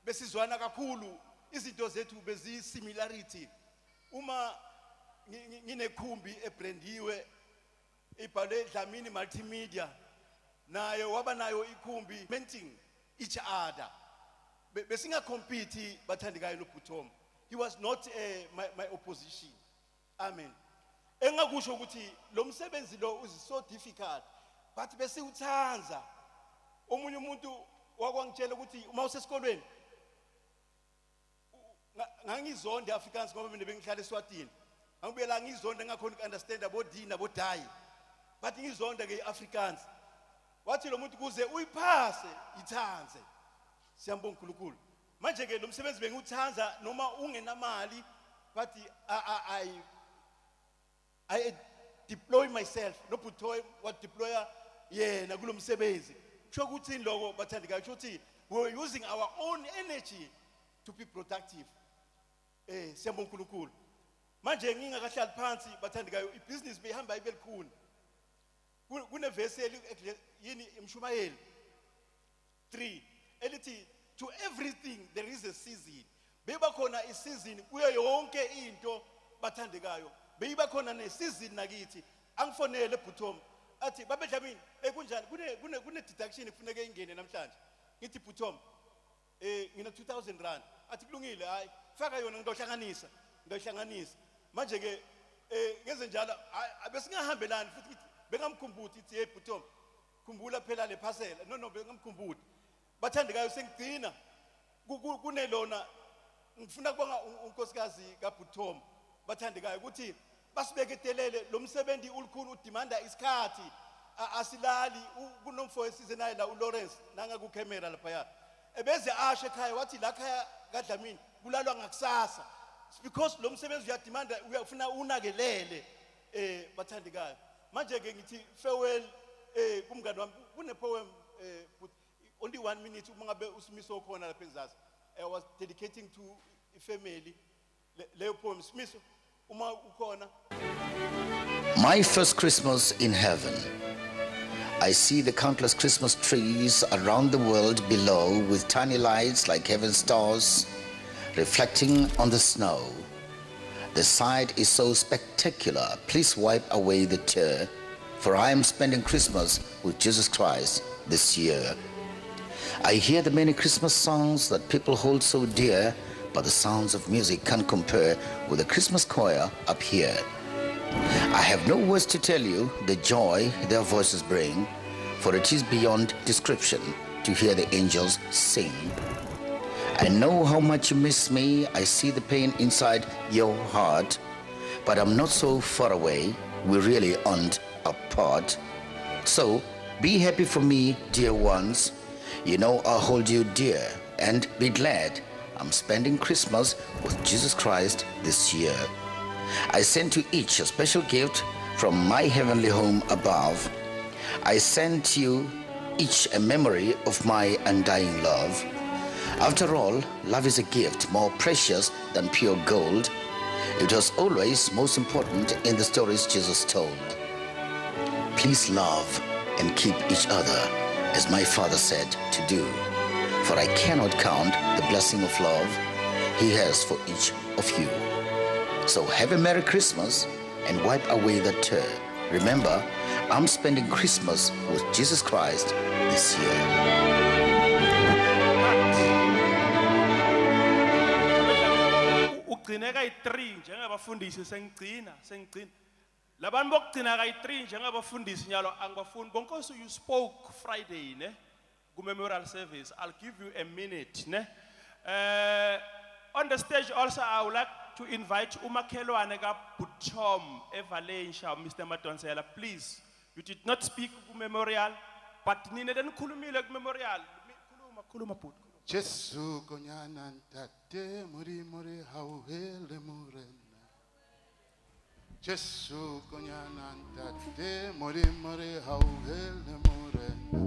besizwana kakhulu izinto zethu bezi similarity uma nginekhumbi ebrandiwe ibhale Dlamini multimedia nayo waba nayo ikhumbi menting each other besinga compete bathandekayo noButhom he was not my opposition amen engakusho ukuthi lo msebenzi lo is so difficult but besiwuthanza omunye umuntu wakwangitshela ukuthi uma usesikolweni ngangizonde Afrikaans ngoba mina bengihlala eSwatini angibuyela ngizonde ngakhona ukunderstand abodina bodayi but ngizonde ke Afrikaans wathi lo muntu kuze uyiphase ithanze siyambonga uNkulunkulu manje ke lo msebenzi bengiwuthanza noma ungenamali but I deploy myself no Buthom what deployer yena kulo msebenzi kusho ukuthi lokho bathandekayo kusho ukuthi we were using our own energy to be productive siyambonga uNkulunkulu manje ngingakahlali phansi bathandekayo ibusiness behamba ibe likhulu kunevesi yini eMshumayeli 3 elithi to everything there is a season beba khona isizini kuyo yonke into bathandekayo beyiba khona nesizini nakithi angifonele Buthom athi babe Dlamini kunjani kune deduction kufuneka ingene namhlanje ngithi Buthom ngina 2000 rand athi kulungile hayi faka yona ngizohlanganisa manje ke ngenze njalo abesingahambelani futhi bengamkhumbuthi ithi hey Buthom khumbula phela le parcel no bengamkhumbuthi bathandekayo sengigcina kunelona ngifuna kubonga unkosikazi kaButhom bathandekayo ukuthi basibeketelele lo msebenzi ulikhulu udemanda isikhathi asilali kunomfo esizenayo la uLawrence nanga ku camera lapha ya ebeze asho ekhaya wathi la khaya kaDlamini kulalwa ngakusasa because lo msebenzi uyademanda uyafuna unakelele bathandekayo manje ke ngithi farewell kumngani wami kune poem only 1 minute uma ngabe uSimiso khona lapha ezazi I was dedicating to a family leyo poem Simiso uma ukhona My first Christmas in heaven. I see the countless Christmas trees around the world below with tiny lights like heaven stars reflecting on the snow. The sight is so spectacular. Please wipe away the tear, for I am spending Christmas with Jesus Christ this year. I hear the many Christmas songs that people hold so dear, but the sounds of music can't compare with the Christmas choir up here. I have no words to tell you the joy their voices bring, for it is beyond description to hear the angels sing. I know how much you miss me. I see the pain inside your heart, but I'm not so far away. We really aren't apart. So be happy for me, dear ones. You know I'll hold you dear, and be glad I'm spending Christmas with Jesus Christ this year. I send to each a special gift from my heavenly home above. I send to you each a memory of my undying love. After all, love is a gift more precious than pure gold. It was always most important in the stories Jesus told. Please love and keep each other, as my father said to do. For I cannot count the blessing of love he has for each of you. So have a Merry Christmas and wipe away the tear. Remember, I'm spending Christmas with Jesus Christ this year. Ugcine kayi-3 njengabafundisi sengigcina. Labantu bokugcina kayi-3 njengabafundisi nyalo angibafuni bonke you spoke Friday ne ku memorial service. I'll give you a minute ne. On the stage also I would like to invite umakhelwane ka Tom eValencia, Mr. Madonsela. Please, you did not speak ku memorial, but nina denikhulumile ku memorial. Khuluma bhuti. Jesu konyana ntate muri muri hauhele murena. Jesu konyana ntate muri muri hauhele murena.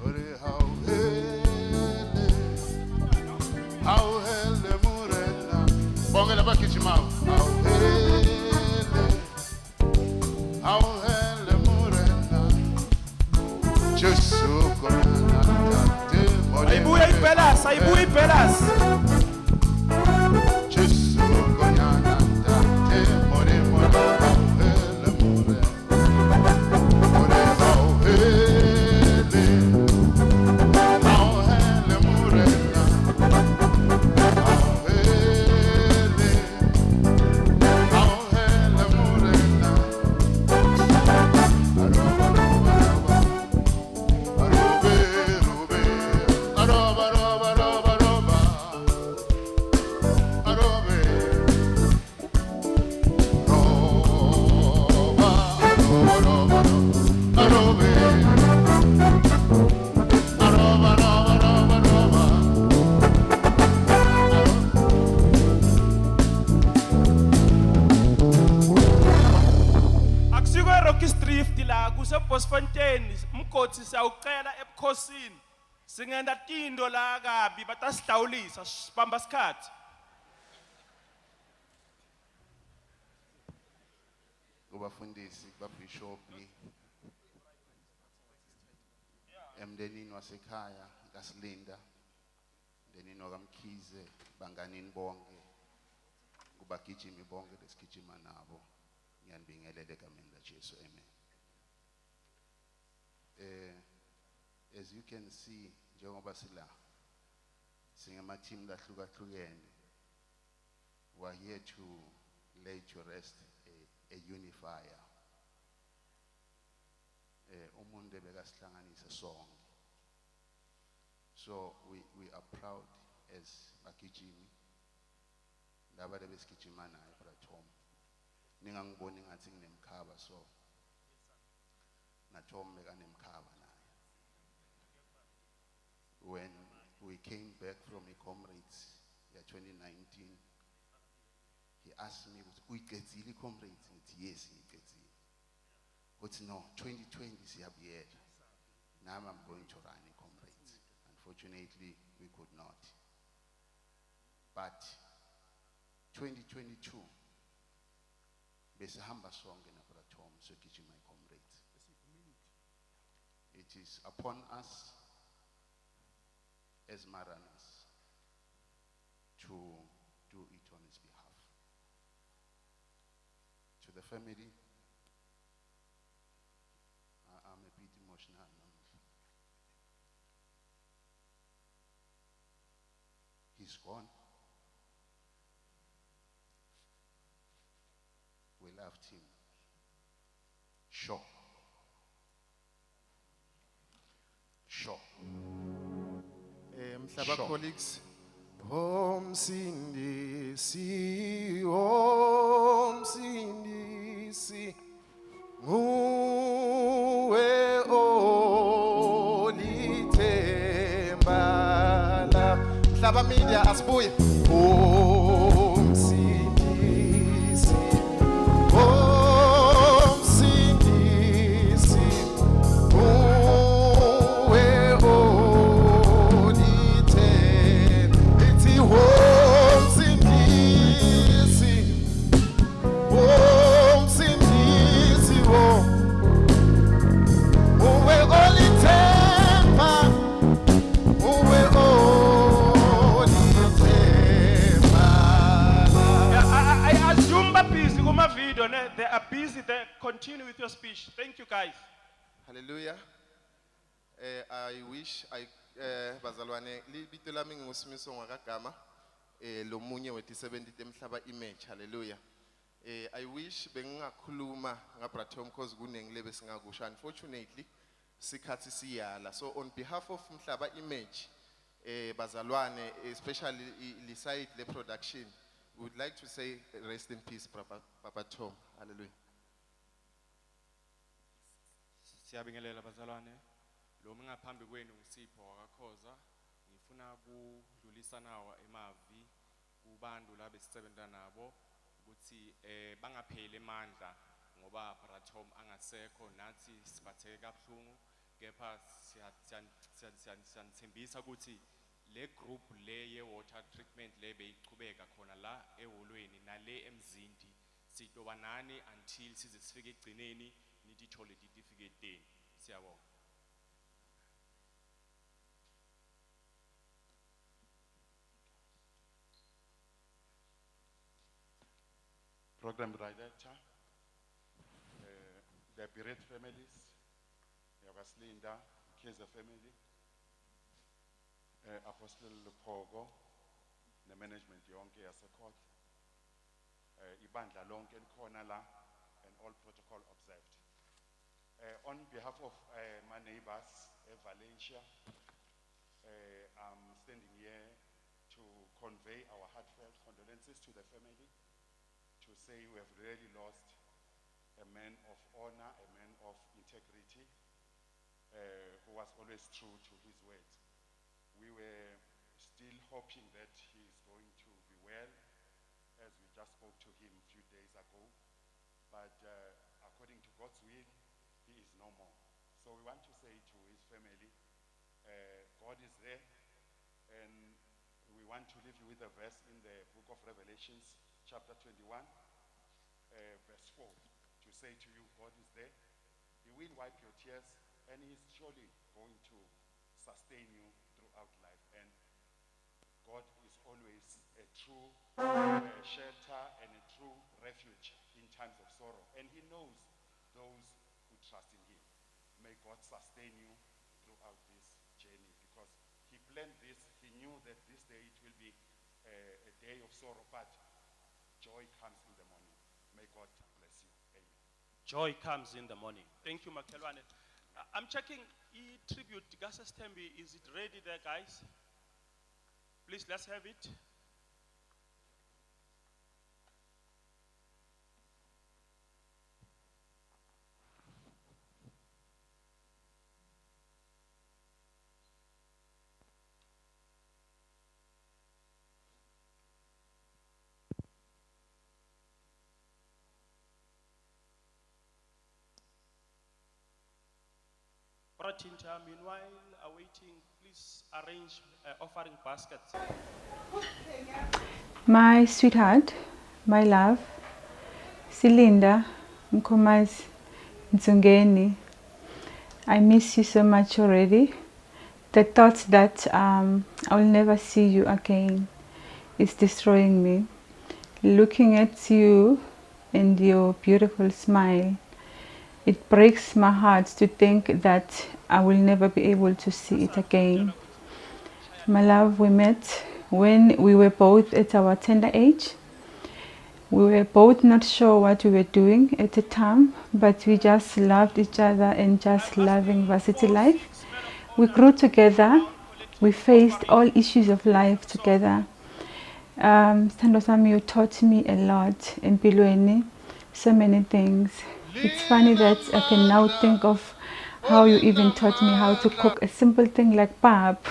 Ore hauhele murena. Bongela bakichimao. Hauhele murena. Jesu konyana ntate. Aibuya ipelas. Jesu konyana ntate more hauhele murena. Ore hauhele murena. Hauhele murena. Fontaine mkhosi siyawucela ebukhosini singenda tindo la kabi batasidawulisa sibamba isikhathi. Kubafundisi babishopi emndenini wasekhaya kaSilinda, emndenini wakamkhize, banganini bonke, kubagijimi bonke lesigijima nabo, ngiyanibingelela egameni laJesu, amen. As you can see, njengoba sila singama team lahlukahlukene, we're here to lay to rest a unifier. Umuntu bekasihlanganisa sonke. So we are proud as bagijimi laba besigijima naye Brother Tom. Ningangiboni ngathi nginemkhaba so na Tom bekanemkhaba naye. When we came back from the comrades year 2019, he asked me, "Uyiqedile comrades?" Ngithi yes, ngiyiqedile. But no, 2020 siyabuyela. Now I'm going to run in comrades. Unfortunately, we could not. But 2022, besihamba sonke na Brother Tom sogijima comrades. It is upon us as Maranas to do it on his behalf. To the family, I'm a bit emotional now. He's gone. We loved him. Sure. Sure. Mhlaba Sure. colleagues, Omsindisi, nguwe olithembala. Mhlaba media asibuye. Omsindisi, Omsindisi, nguwe olithembala. Ithi Omsindisi, Omsindisi, nguwe olithemba, nguwe olithembala. I assume they're busy with my video. They are busy. They continue with your speech. Thank you, guys. Hallelujah. I wish bazalwane libito lami ngusimiso ngakagama lo munye wethi 70 emhlaba image. Hallelujah. I wish bengingakhuluma ngabra Tom because kunengile besingakusho. Unfortunately sikhathi siyala. So on behalf of mhlaba image bazalwane, especially the side the production, we would like to say rest in peace Papa Tom. Hallelujah. Siyabingelela bazalwane, lo mngaphambi kwenu ngisipho wakakhoza, ngifuna kudlulisa nawo emavi kubantu la besisebenza nabo ukuthi bangapheli emandla ngoba Bratom angasekho nathi sibatheke kabuhlungu, kepha siyanthembisa ukuthi le group le ye water treatment le beyichubeka khona la eholweni nale emzindi sitoba nani until size sifike egcineni nitithole certificate. Siyabonga. Program Director, the bereaved families, Silinda, Kaiser family, Apostle Pogo, the management yonke yasecourt, ibandla lonke likhona la, and all protocol observed. On behalf of my neighbors Valencia, I'm standing here to convey our heartfelt condolences to the family, to say we have really lost a man of honor, a man of integrity, who was always true to his words. We were still hoping that he is going to be well, as we just spoke to him a few days ago, but according to God's will, he is no more. So we want to say to his family, God is there, and we want to leave you with a verse in the book of Revelations, chapter 21, verse 4, to say to you, God is there, he will wipe your tears, and he is surely going to sustain you throughout life. And God is always a true shelter and a true refuge in times of sorrow. And he knows those who trust in him. May God sustain you throughout this journey, because he planned this. He knew that this day it will be a day of sorrow, but joy comes in the morning. May God bless you. Amen. Joy comes in the morning. Thank you, Makelwane. I'm checking tribute. Gases Tembi, is it ready there, guys? Please, let's have it. Bratinta, meanwhile, awaiting, please arrange offering baskets. My sweetheart, my love, Silinda Mkomazi Ntsungeni, I miss you so much already. The thought that I'll never see you again is destroying me. Looking at you and your beautiful smile, it breaks my heart to think that I will never be able to see it again. My love, we met when we were both at our tender age. We were both not sure what we were doing at the time, but we just loved each other and just loving varsity life. We grew together. We faced all issues of life together. Sithando sami, you taught me a lot in Pilweni, so many things. It's funny that I can now think of how you even taught me how to cook a simple thing like pap.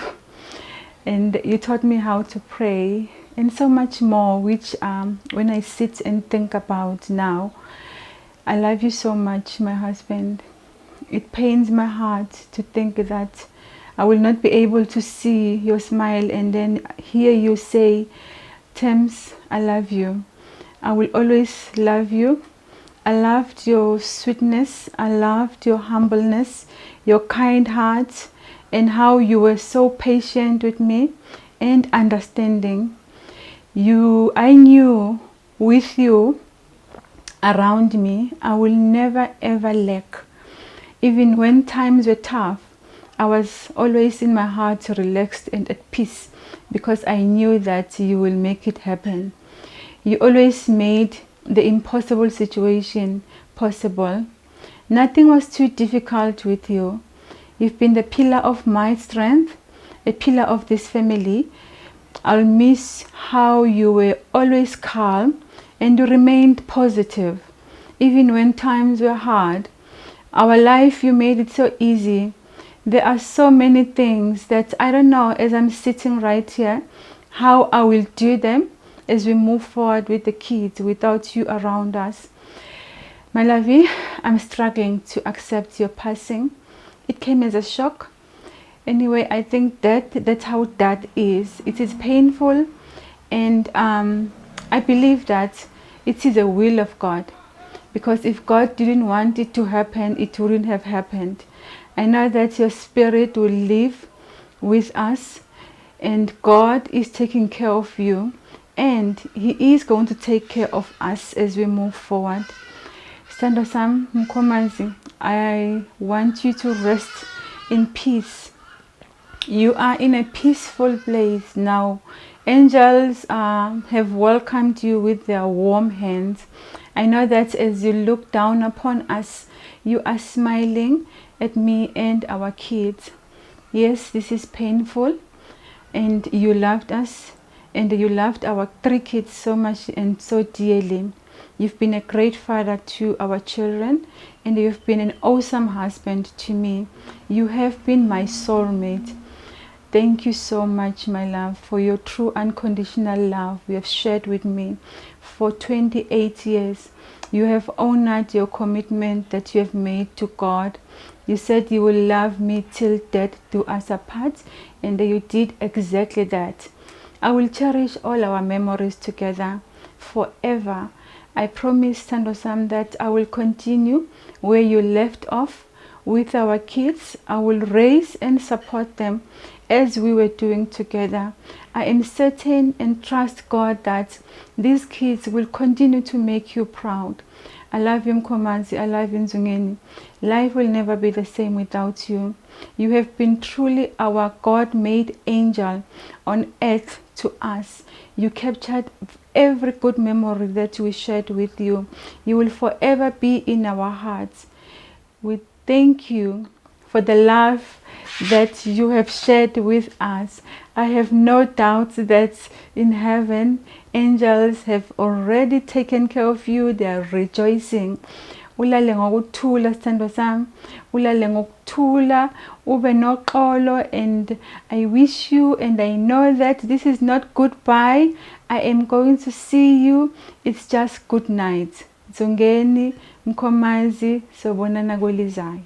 And you taught me how to pray and so much more, which when I sit and think about now, I love you so much, my husband. It pains my heart to think that I will not be able to see your smile and then hear you say, Thames, I love you. I will always love you. I loved your sweetness. I loved your humbleness, your kind heart, and how you were so patient with me and understanding. I knew with you around me, I will never ever lack. Even when times were tough, I was always in my heart relaxed and at peace because I knew that you will make it happen. You always made the impossible situation possible. Nothing was too difficult with you. You've been the pillar of my strength, a pillar of this family. I'll miss how you were always calm and you remained positive. Even when times were hard, our life, you made it so easy. There are so many things that I don't know as I'm sitting right here, how I will do them as we move forward with the kids without you around us. My lovey, I'm struggling to accept your passing. It came as a shock. Anyway, I think that's how that is. It is painful, and I believe that it is the will of God, because if God didn't want it to happen, it wouldn't have happened. I know that your spirit will live with us, and God is taking care of you, and He is going to take care of us as we move forward. Sithando sami Mkhomazi, I want you to rest in peace. You are in a peaceful place now. Angels have welcomed you with their warm hands. I know that as you look down upon us, you are smiling at me and our kids. Yes, this is painful, and you loved us, and you loved our 3 kids so much and so dearly. You've been a great father to our children, and you've been an awesome husband to me. You have been my soulmate. Thank you so much, my love, for your true unconditional love you have shared with me for 28 years. You have honored your commitment that you have made to God. You said you will love me till death do us apart, and you did exactly that. I will cherish all our memories together forever. I promise, Sithando sami, that I will continue where you left off with our kids. I will raise and support them as we were doing together. I am certain and trust God that these kids will continue to make you proud. I love you, Mkhomazi. I love you, Nzungeni. Life will never be the same without you. You have been truly our God-made angel on earth to us. You captured every good memory that we shared with you. You will forever be in our hearts. We thank you for the love that you have shared with us. I have no doubt that in heaven, angels have already taken care of you. They are rejoicing. Ulale ngokuthula, sithando sami. Ulale ngokuthula, ube noxolo, and I wish you, and I know that this is not goodbye. I am going to see you. It's just good night. Nzungeni, Mkhomazi, sobonana kwelizayo.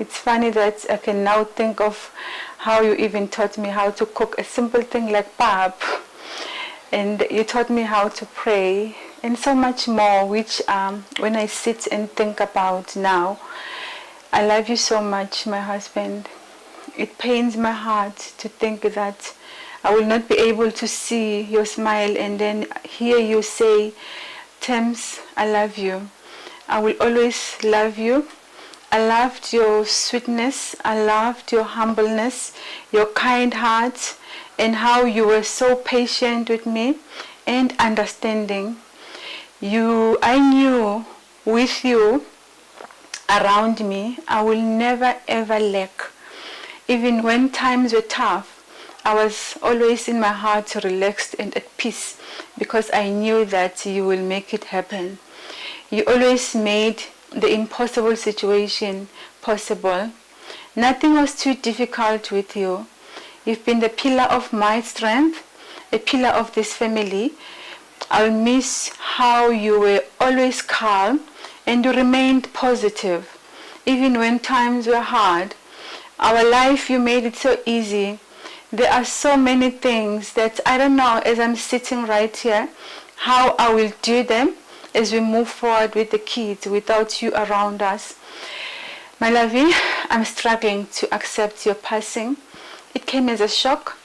It's funny that I can now think of how you even taught me how to cook a simple thing like pap. And you taught me how to pray and so much more, which when I sit and think about now, I love you so much, my husband. It pains my heart to think that I will not be able to see your smile and then hear you say, Thames, I love you. I will always love you. I loved your sweetness. I loved your humbleness, your kind heart, and how you were so patient with me and understanding. I knew with you around me, I will never ever lack. Even when times were tough, I was always in my heart relaxed and at peace because I knew that you will make it happen. You always made the impossible situation possible. Nothing was too difficult with you. You've been the pillar of my strength, a pillar of this family. I'll miss how you were always calm and you remained positive. Even when times were hard, our life, you made it so easy. There are so many things that I don't know as I'm sitting right here, how I will do them as we move forward with the kids without you around us. My lovey, I'm struggling to accept your passing. It came as a shock.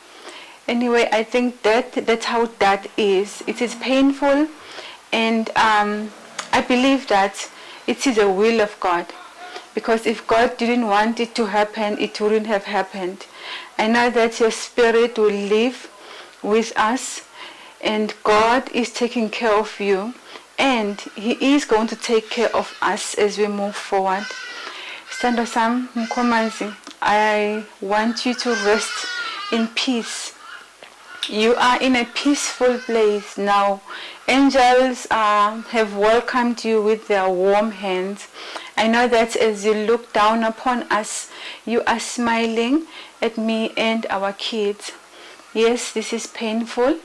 Anyway, I think that's how that is. It is painful, and I believe that it is the will of God. Because if God didn't want it to happen, it wouldn't have happened. I know that your spirit will live with us, and God is taking care of you, and He is going to take care of us as we move forward. Sithando Sam Mkomanzi, I want you to rest in peace. You are in a peaceful place now. Angels have welcomed you with their warm hands. I know that as you look down upon us, you are smiling at me and our kids. Yes, this is painful,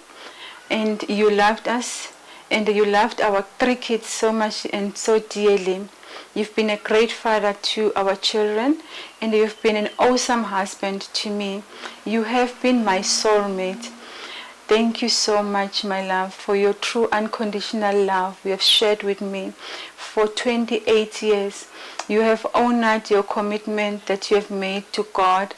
and you loved us, and you loved our 3 kids so much and so dearly. You've been a great father to our children, and you've been an awesome husband to me. You have been my soulmate. Thank you so much, my love, for your true unconditional love you have shared with me for 28 years. You have honored your commitment that you have made to God.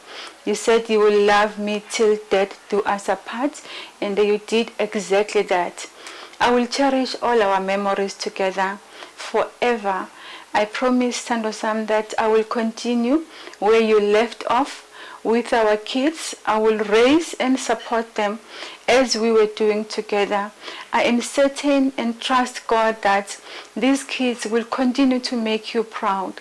You said you will love me till death do us apart, and you did exactly that. I will cherish all our memories together forever. I promise, Sandosam, that I will continue where you left off with our kids. I will raise and support them as we were doing together. I am certain and trust God that these kids will continue to make you proud.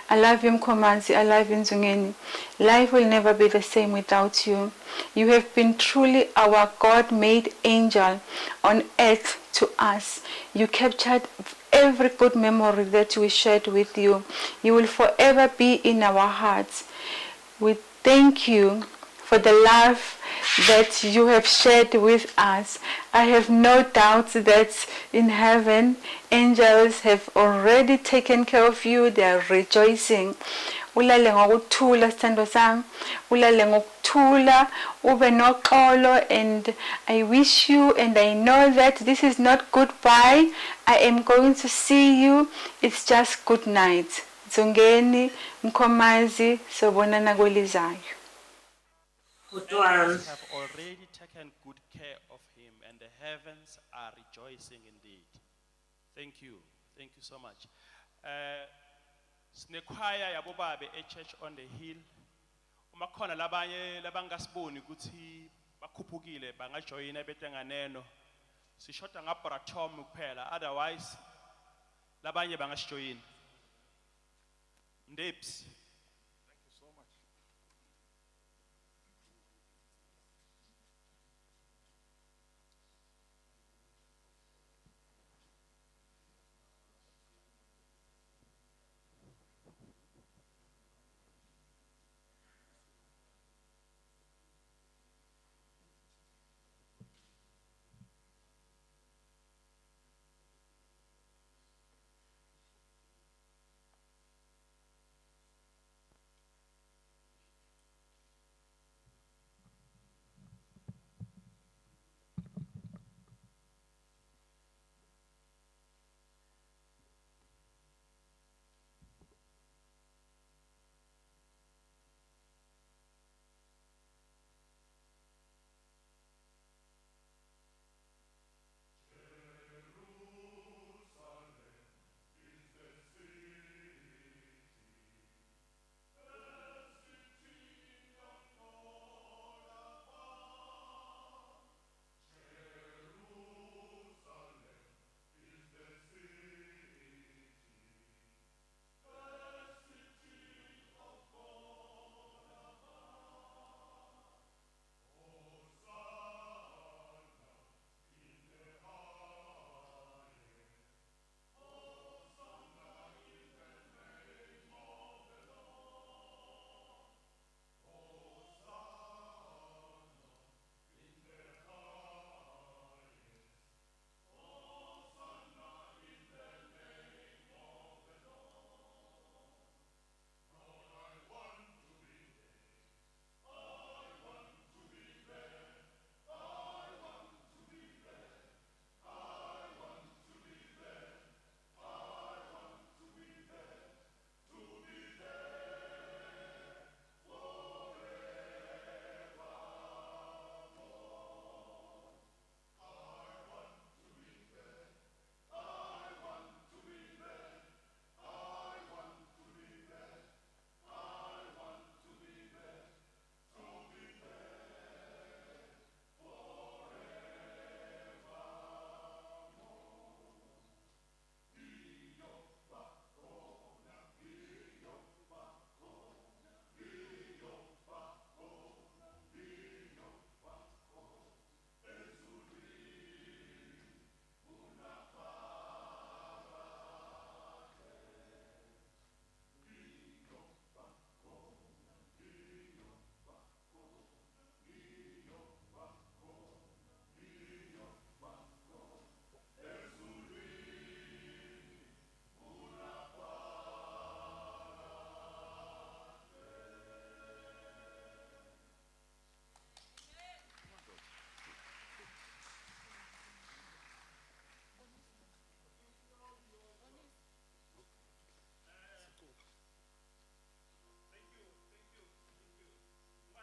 I love you, Mkomanzi. I love you, Nzungeni. Life will never be the same without you. You have been truly our God-made angel on earth to us. You captured every good memory that we shared with you. You will forever be in our hearts. We thank you for the love that you have shared with us. I have no doubt that in heaven, angels have already taken care of you. They are rejoicing. Ulale ngokuthula sithando sami, ulale ngokuthula, ube noxolo, and I wish you and I know that this is not goodbye. I am going to see you. It's just good night. Zungeni, Mkomazi, sobonana kwelizayo. Angels have already taken good care of him, and the heavens are rejoicing indeed. Thank you. Thank you so much. Sinekhwaya yabobabe e-Church on the Hill. Uma khona labanye labangasiboni ukuthi bakhuphukile bangajoyina betenganeno. Sishoda ngaBratom kuphela, otherwise labanye bangasijoyina. Ndebs.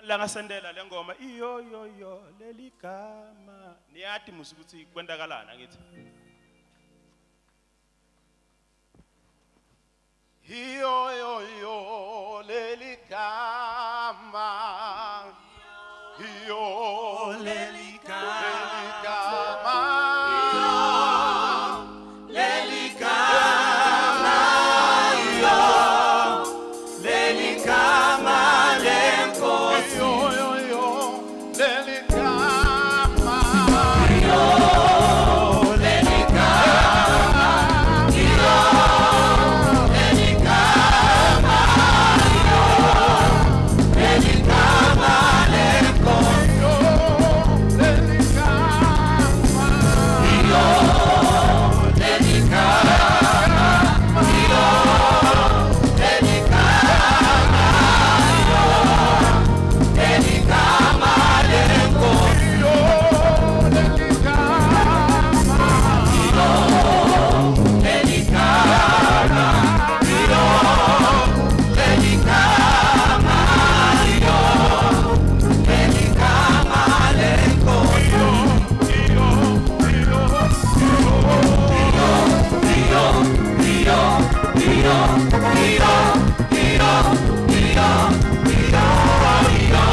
langasendela le ngoma iyo yo yo leli gama niyati musu ukuthi kwendakalana ngithi Yo yo yo leli gama yo leli gama leli gama yo leli gama lenkosi yo yo yo leli gama yo leli gama yo leli gama yo leli gama lenkosi yo leli gama yo leli gama yo leli gama yo leli gama lenkosi yo leli gama yo leli gama yo leli gama yo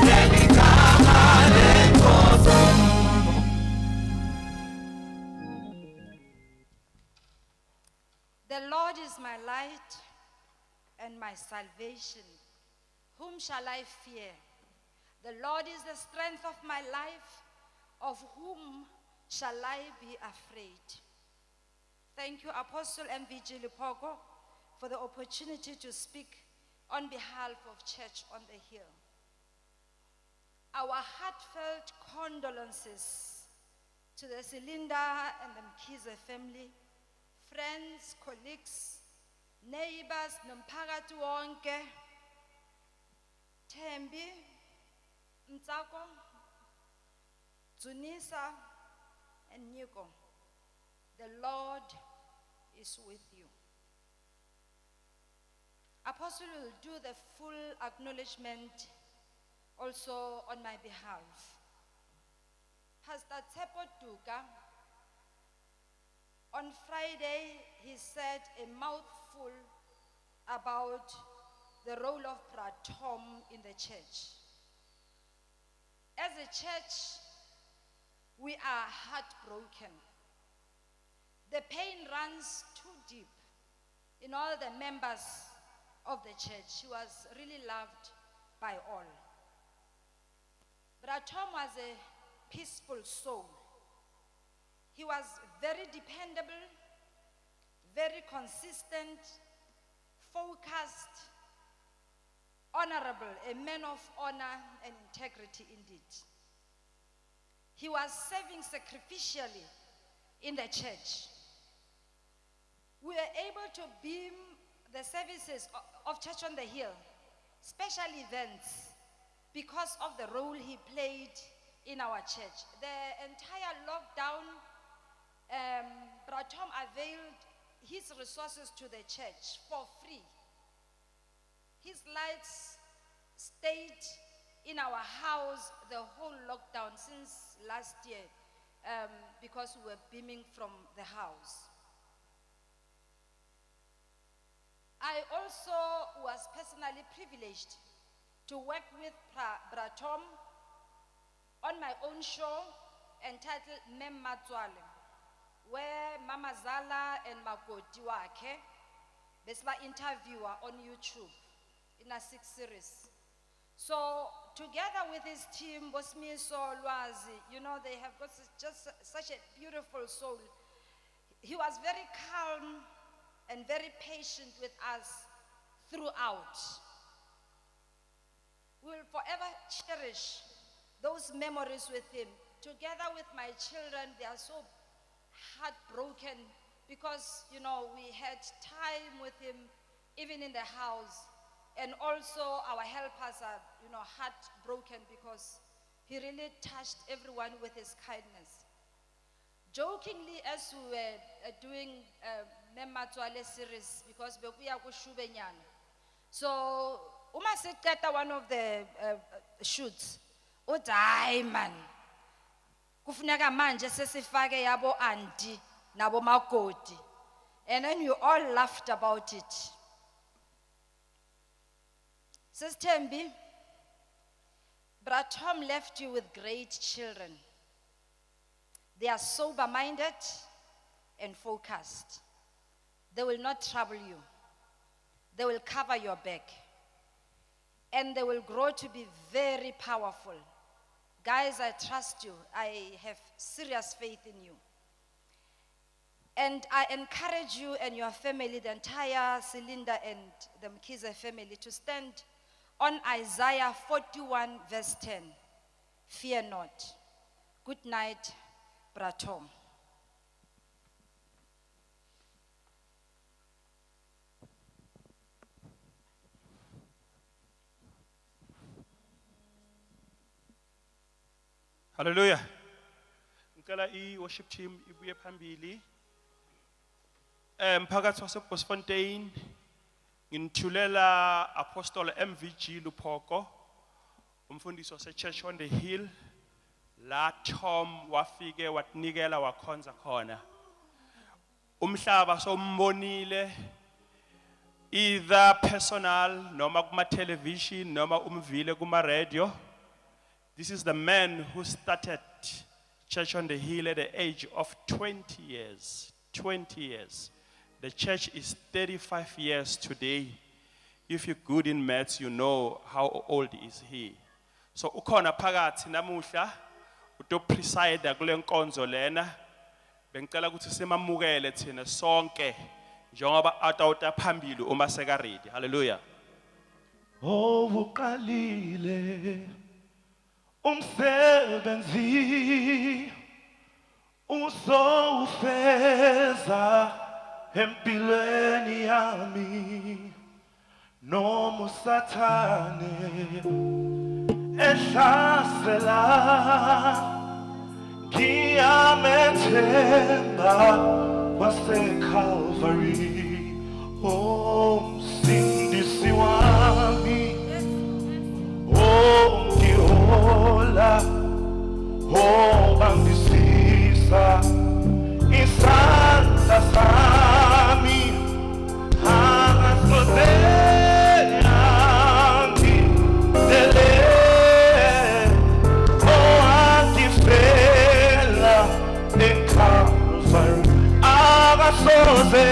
leli gama lenkosi yo The Lord is my light and my salvation. Whom shall I fear? The Lord is the strength of my life. Of whom shall I be afraid? Thank you, Apostle MVG Lipoko, for the opportunity to speak on behalf of Church on the Hill. Our heartfelt condolences to the Silinda and the Mkize family, friends, colleagues, neighbors, nomphakathi wonke, Thembi, Mtsako, Tunisa, and Niko. The Lord is with you. Apostle will do the full acknowledgement also on my behalf. Pastor Tsepo Duka, on Friday, he said a mouthful about the role of Tom in the church. As a church, we are heartbroken. The pain runs too deep in all the members of the church. He was really loved by all. Tom was a peaceful soul. He was very dependable, very consistent, focused, honorable, a man of honor and integrity indeed. He was serving sacrificially in the church. We were able to beam the services of Church on the Hill, special events, because of the role he played in our church. The entire lockdown, Tom availed his resources to the church for free. His lights stayed in our house the whole lockdown since last year because we were beaming from the house. I also was personally privileged to work with Tom on my own show entitled Mem Matswale, where Mama Zala and Makoti Wake, besba interviewer on YouTube in a 6 series. So together with his team, Bosmiso Lwazi, you know, they have got just such a beautiful soul. He was very calm and very patient with us throughout. We will forever cherish those memories with him. Together with my children, they are so heartbroken because, you know, we had time with him even in the house. And also our helpers are, you know, heartbroken because he really touched everyone with his kindness. Jokingly, as we were doing Mematswale series, because we are Shubenyana. So uma siqeda one of the shoots, uthi hayi man, kufuneka manje sesifake yabo auntie nabo makoti. And then you all laughed about it. Sister Tembi, Brother Tom left you with great children. They are sober-minded and focused. They will not trouble you. They will cover your back. And they will grow to be very powerful. Guys, I trust you. I have serious faith in you. And I encourage you and your family, the entire Silinda and the Mkize family, to stand on Isaiah 41 verse 10. Fear not. Good night, Brother Tom. Hallelujah. Ngicela i-worship team ibuye phambili. Mphakathi waseBosfontein nginithulela Apostle MVG Luphoko, umfundisi wase-Church on the Hill, la Tom wafike watinikela wakhonza khona. Umhlaba sombonile either personal noma kuma television noma umvile kuma radio. This is the man who started Church on the Hill at the age of 20 years. 20 years. The church is 35 years today. If you're good in maths, you know how old is he. So ukhona phakathi namuhla uto preside kule nkonzo lena. Bengicela ukuthi simamukele thina sonke njengoba atawuta phambili uma seka ready. Hallelujah. Oh uqalile umsebenzi uzowufeza empilweni yami noma usathane ehlasela ngiyamethemba wase-Calvary umsindisi wami ngihola bangisiza isandla sami angasoze angidele angifela eCalvary angasoze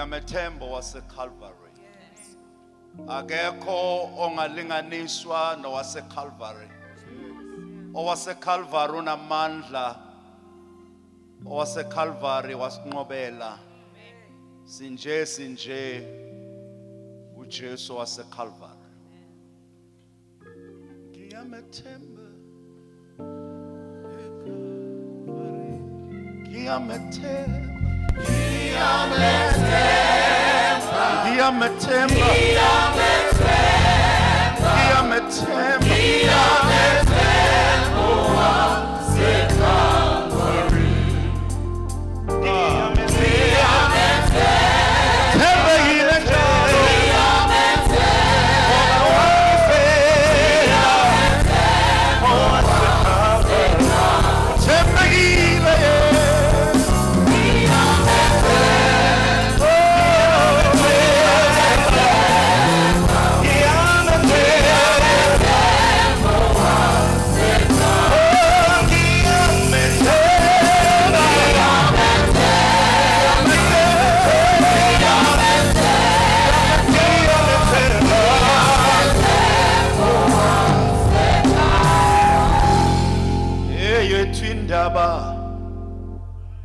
Ngiyamethemba waseCalvary. Akekho ongalinganiswa nowaseCalvary. OwaseCalvary unamandla. OwaseCalvary wasinqobela. Sinje uJesu waseCalvary. Ngiyamethemba.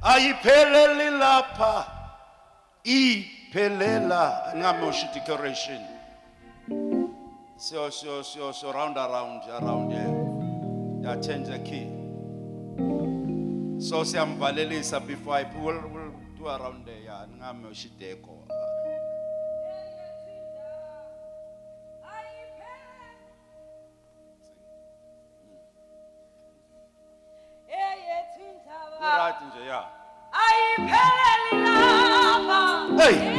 Ayipheleli lapha iphelela ngamusho decoration so round around here ya change the key so siyamvalelisa before I will do around there ya ngamusho deco right nje ya Hey!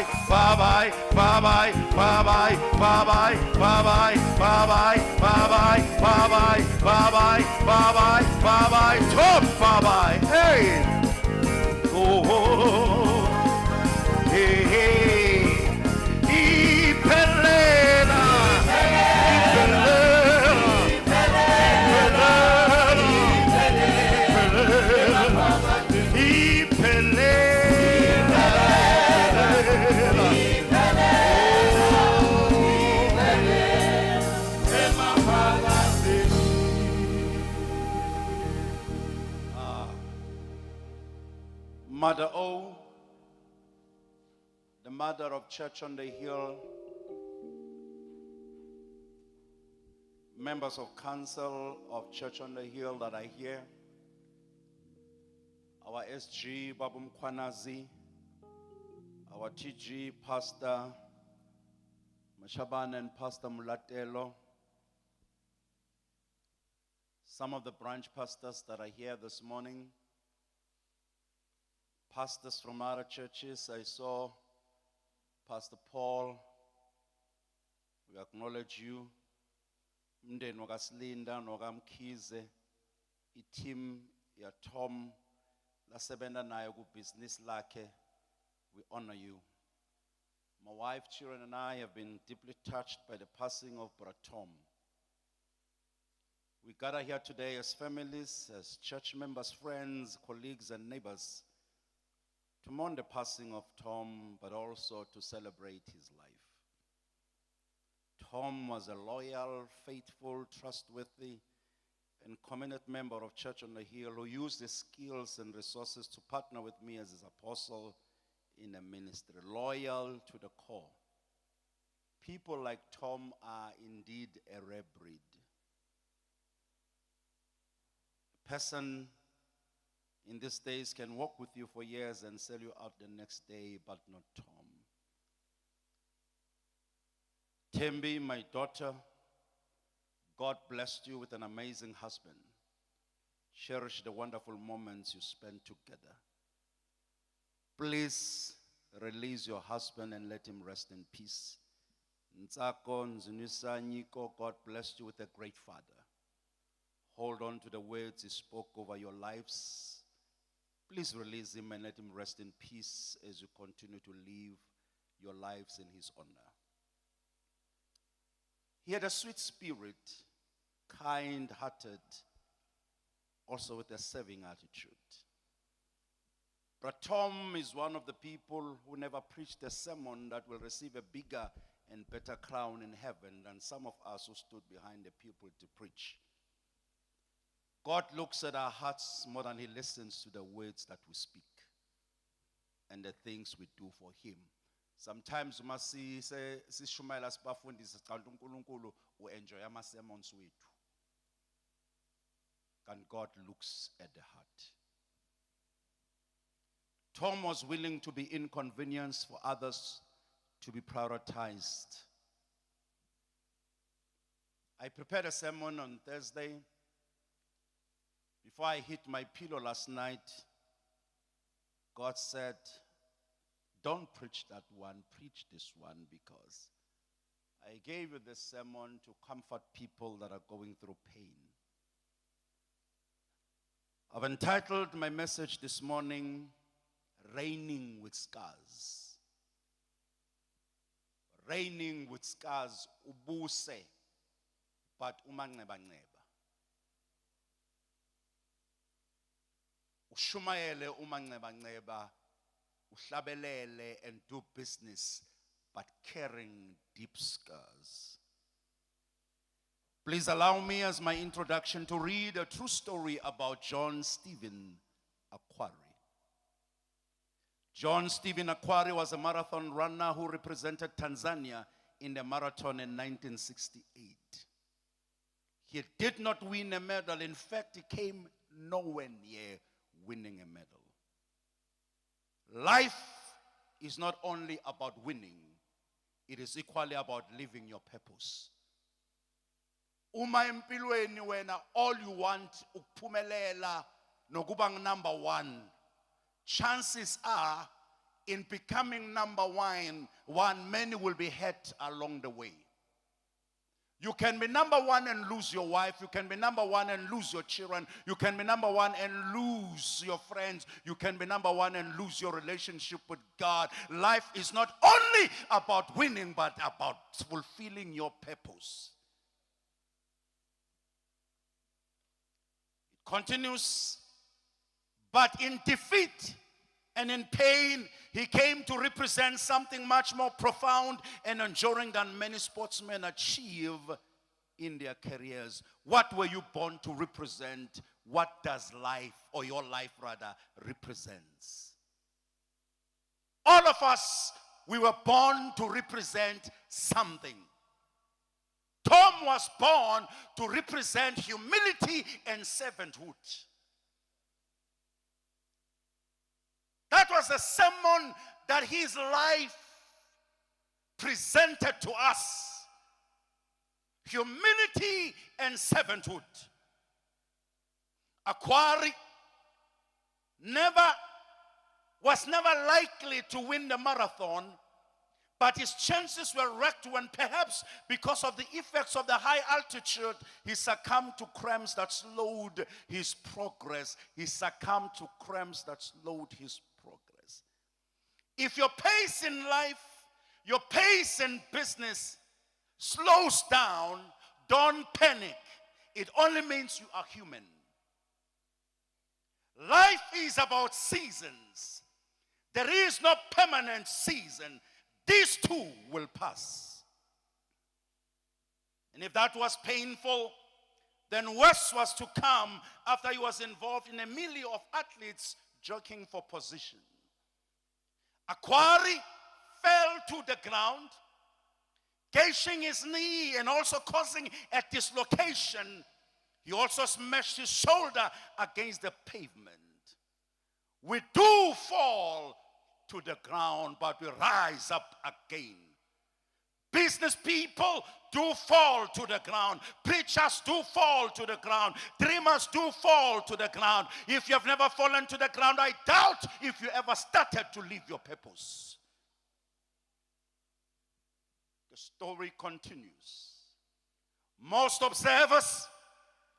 bye, bye bye, bye bye, bye bye, bye bye, bye bye, bye bye, bye bye, bye bye, bye bye, bye bye, bye bye, Tom, bye bye, hey, oh, hey, hey, Ipelena, Mother O, the mother of Church on the Hill, members of council of Church on the Hill that are here, our SG, Babum Kwanazi, our TG, Pastor Mashaban and Pastor Mulatelo, some of the branch pastors that are here this morning, pastors from other churches. I saw Pastor Paul. We acknowledge you. Mndeni wakasilinda nokamkhize, team ya Tom lasebenta nayo ku business lakhe. We honor you. My wife, children, and I have been deeply touched by the passing of Brother Tom. We gather here today as families, as church members, friends, colleagues, and neighbors to mourn the passing of Tom, but also to celebrate his life. Tom was a loyal, faithful, trustworthy, and committed member of Church on the Hill who used his skills and resources to partner with me as his apostle in the ministry, loyal to the core. People like Tom are indeed a rare breed. A person in these days can walk with you for years and sell you out the next day, but not Tom. Tembi, my daughter, God blessed you with an amazing husband. Cherish the wonderful moments you spent together. Please release your husband and let him rest in peace. Ntsako Nzunisa Nyiko, God blessed you with a great father. Hold on to the words he spoke over your lives. Please release him and let him rest in peace as you continue to live your lives in his honor. He had a sweet spirit, kind-hearted, also with a serving attitude. Brother Tom is one of the people who never preached a sermon that will receive a bigger and better crown in heaven than some of us who stood behind the pulpit to preach. God looks at our hearts more than he listens to the words that we speak and the things we do for him. Sometimes we must see sishumayela sibafundisa siqala uNkulunkulu enjoy ama-sermons wethu. And God looks at the heart. Tom was willing to be inconvenienced for others to be prioritized. I prepared a sermon on Thursday. Before I hit my pillow last night, God said, don't preach that one, preach this one, because I gave you this sermon to comfort people that are going through pain. I've entitled my message this morning, Reigning with Scars. Reigning with scars, ubuse, but umanqeba-nqeba. Ushumayele umanqeba-nqeba, uhlabelele and do business, but carrying deep scars. Please allow me as my introduction to read a true story about John Stephen Akhwari. John Stephen Akhwari was a marathon runner who represented Tanzania in the marathon in 1968. He did not win a medal. In fact, he came nowhere near winning a medal. Life is not only about winning, it is equally about living your purpose. Uma empilweni wena all you want ukuphumelela nokuba number one, chances are in becoming number one, many will be hurt along the way. You can be number one and lose your wife. You can be number one and lose your children. You can be number one and lose your friends. You can be number one and lose your relationship with God. Life is not only about winning, but about fulfilling your purpose. It continues, but in defeat and in pain, he came to represent something much more profound and enduring than many sportsmen achieve in their careers. What were you born to represent? What does life, or your life rather, represents? All of us, we were born to represent something. Tom was born to represent humility and servanthood. That was the sermon that his life presented to us. Humility and servanthood. Aquari was never likely to win the marathon, but his chances were wrecked when perhaps because of the effects of the high altitude, he succumbed to cramps that slowed his progress. He succumbed to cramps that slowed his progress. If your pace in life, your pace in business slows down, don't panic. It only means you are human. Life is about seasons. There is no permanent season. These too will pass. And if that was painful, then worse was to come after he was involved in a melee of athletes jockeying for position. Aquari fell to the ground, gashing his knee and also causing a dislocation. He also smashed his shoulder against the pavement. We do fall to the ground, but we rise up again. Business people do fall to the ground. Preachers do fall to the ground. Dreamers do fall to the ground. If you have never fallen to the ground, I doubt if you ever started to live your purpose. The story continues. Most observers,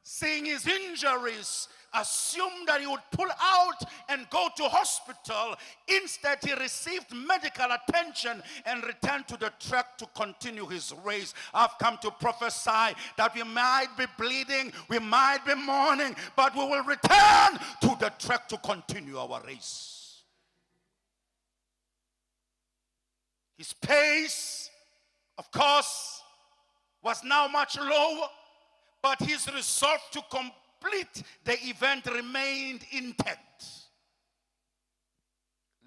seeing his injuries, assumed that he would pull out and go to hospital. Instead, he received medical attention and returned to the track to continue his race. I've come to prophesy that we might be bleeding, we might be mourning, but we will return to the track to continue our race. His pace, of course, was now much lower, but his resolve to complete the event remained intact.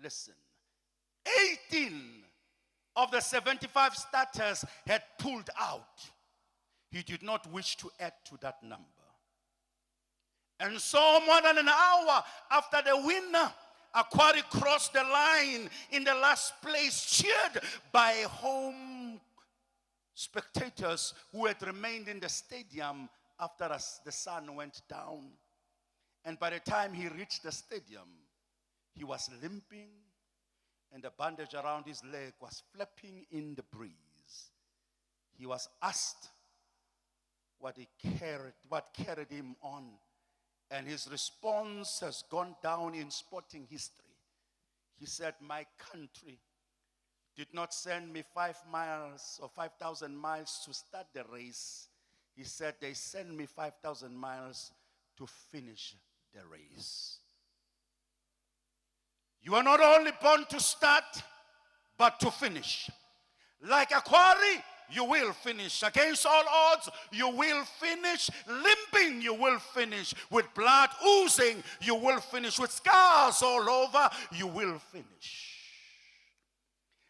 Listen, 18 of the 75 starters had pulled out. He did not wish to add to that number. And so more than an hour after the winner, Aquari crossed the line in the last place, cheered by home spectators who had remained in the stadium after the sun went down. And by the time he reached the stadium, he was limping and the bandage around his leg was flapping in the breeze. He was asked what carried him on, and his response has gone down in sporting history. He said, "My country did not send me 5 miles or 5,000 miles to start the race. He said, they sent me 5,000 miles to finish the race." You are not only born to start, but to finish. Like Aquari, you will finish. Against all odds, you will finish. Limping, you will finish. With blood oozing, you will finish. With scars all over, you will finish.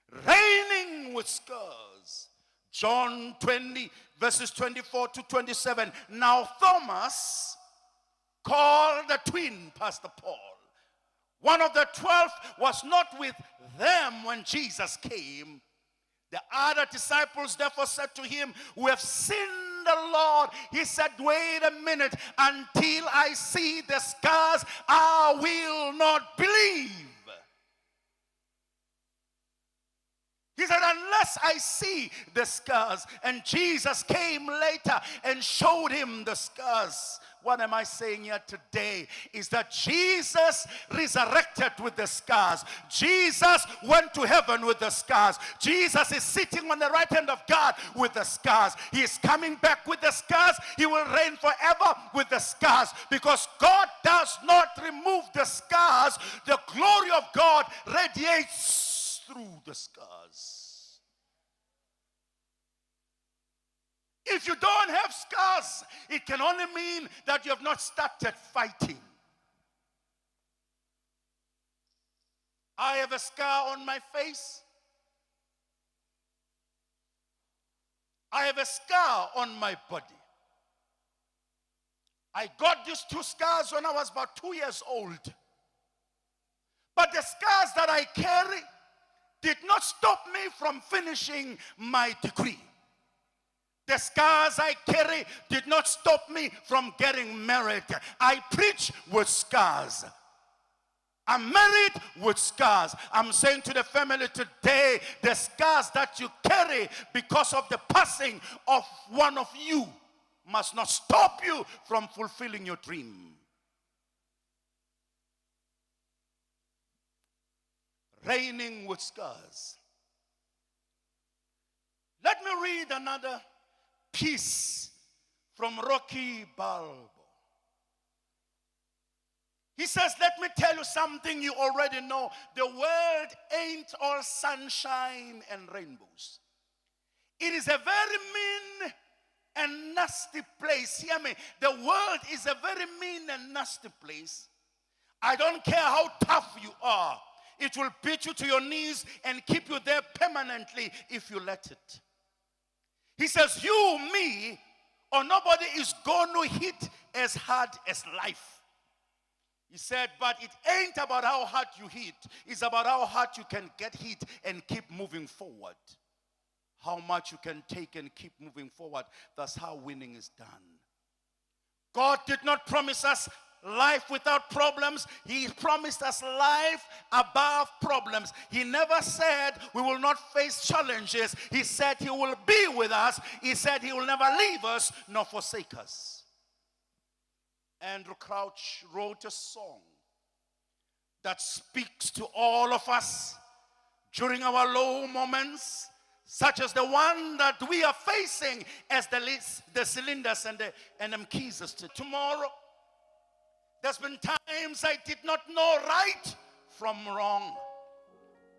Reigning with scars. John 20, verses 24 to 27. Now Thomas, called the twin, Pastor Paul, one of the 12, was not with them when Jesus came. The other disciples therefore said to him, "We have seen the Lord." He said, "Wait a minute, until I see the scars, I will not believe." yes, I see the scars. And Jesus came later and showed him the scars. What am I saying here today is that Jesus resurrected with the scars. Jesus went to heaven with the scars. Jesus is sitting on the right hand of God with the scars. He is coming back with the scars. He will reign forever with the scars, because God does not remove the scars. The glory of God radiates through the scars. If you don't have scars, it can only mean that you have not started fighting. I have a scar on my face. I have a scar on my body. I got these 2 scars when I was about 2 years old. But the scars that I carry did not stop me from finishing my degree. The scars I carry did not stop me from getting married. I preach with scars. I'm married with scars. I'm saying to the family today, the scars that you carry because of the passing of one of you must not stop you from fulfilling your dream. Reigning with scars. Let me read another piece from Rocky Balboa. He says, let me tell you something you already know. The world ain't all sunshine and rainbows. It is a very mean and nasty place. Hear me. The world is a very mean and nasty place. I don't care how tough you are. It will beat you to your knees and keep you there permanently if you let it. He says, you, me, or nobody is going to hit as hard as life. He said, but it ain't about how hard you hit. It's about how hard you can get hit and keep moving forward. How much you can take and keep moving forward. That's how winning is done. God did not promise us life without problems. He promised us life above problems. He never said we will not face challenges. He said he will be with us. He said he will never leave us nor forsake us. Andrew Crouch wrote a song that speaks to all of us during our low moments, such as the one that we are facing as the Silinders and the Mkizas tomorrow. There's been times I did not know right from wrong.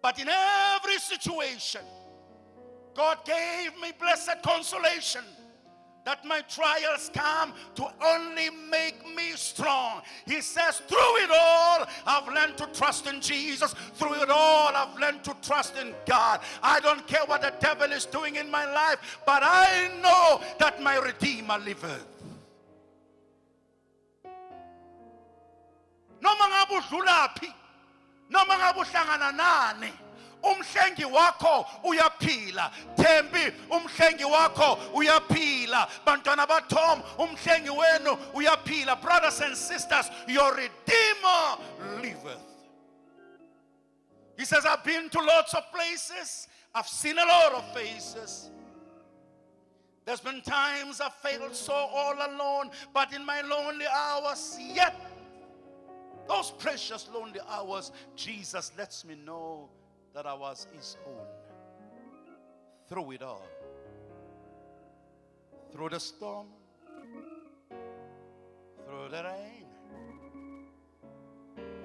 But in every situation, God gave me blessed consolation that my trials come to only make me strong. He says, through it all, I've learned to trust in Jesus. Through it all, I've learned to trust in God. I don't care what the devil is doing in my life, but I know that my Redeemer liveth. Noma ngabe udlulaphi, noma ngabe uhlangana nani, umhlengi wakho uyaphila. Thembi, umhlengi wakho uyaphila. Bantwana baTom, umhlengi wenu uyaphila. Brothers and sisters, your Redeemer liveth. He says, I've been to lots of places. I've seen a lot of faces. There's been times I felt so all alone, but in my lonely hours, yet those precious lonely hours, Jesus lets me know that I was his own. Through it all. Through the storm. Through the rain.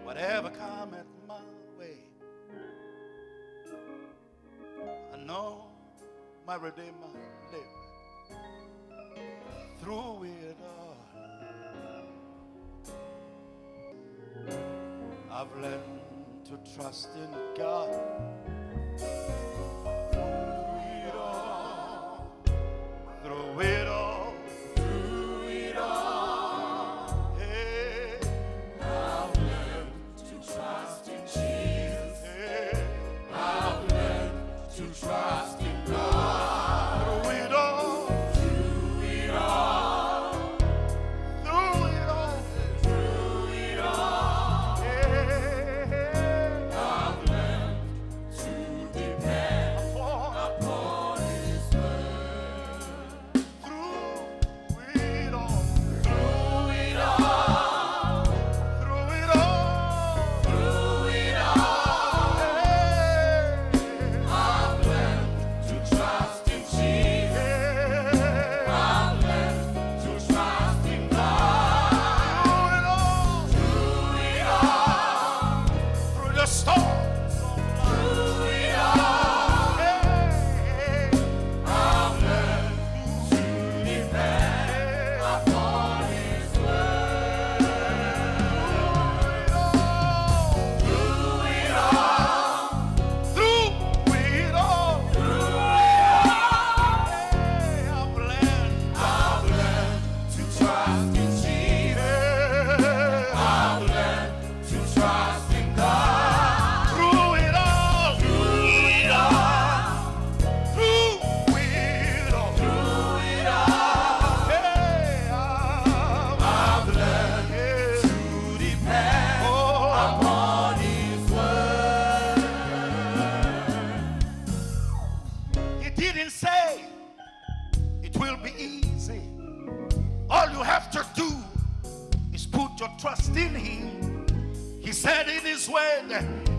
Whatever cometh my way, I know my Redeemer lives. Through it all. I've learned to trust in God. Through it all. Through it all. Through it all. Hey. I've learned to trust in Jesus. Hey. I've learned to trust in God. Through it all. Through it all. Through it all. Through it all. I've learned to depend.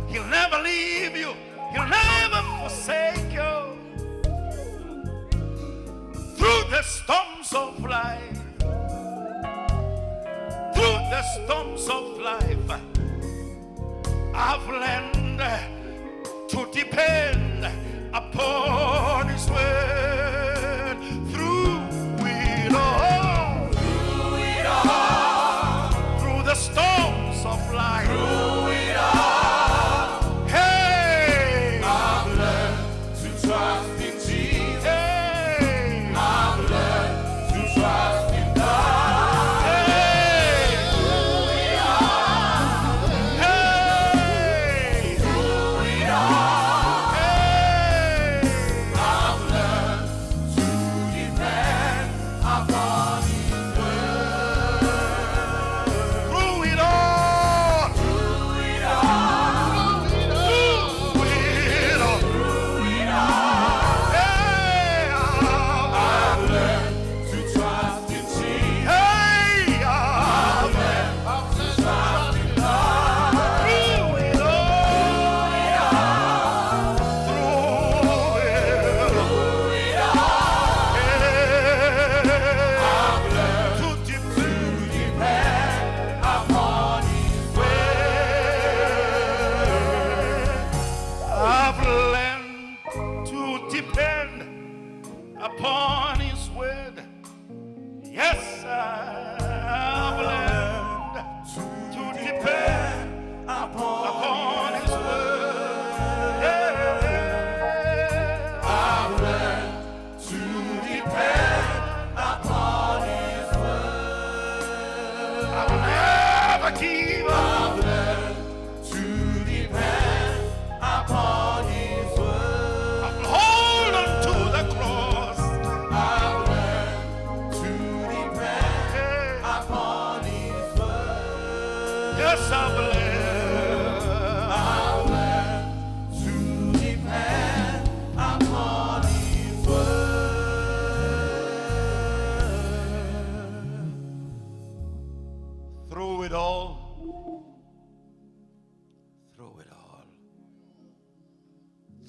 He'll never leave you. He'll never forsake you. Through the storms of life, through the storms of life, I've learned to depend upon His word. Through it all, through the storms of life, through it all, hey, I've learned to trust in Jesus. Hey, I've learned to trust in God. Hey, through it all, hey, through it all, hey, I've learned to depend upon His word. Through it all, through it all, through it all, through it all, hey, I've learned to trust in Jesus. Hey, I've learned to trust in God. Through it all, through it all, hey, I've learned to depend upon His word. I've learned to depend upon His word. Yes, I've learned to depend upon His word. Yeah. I've learned to depend upon His word. I'll never give up. I've learned to depend upon His word. I'll hold on to the cross. I've learned to depend upon His word. Yes, I've learned. I've learned to depend upon His word. Through it all, through it all,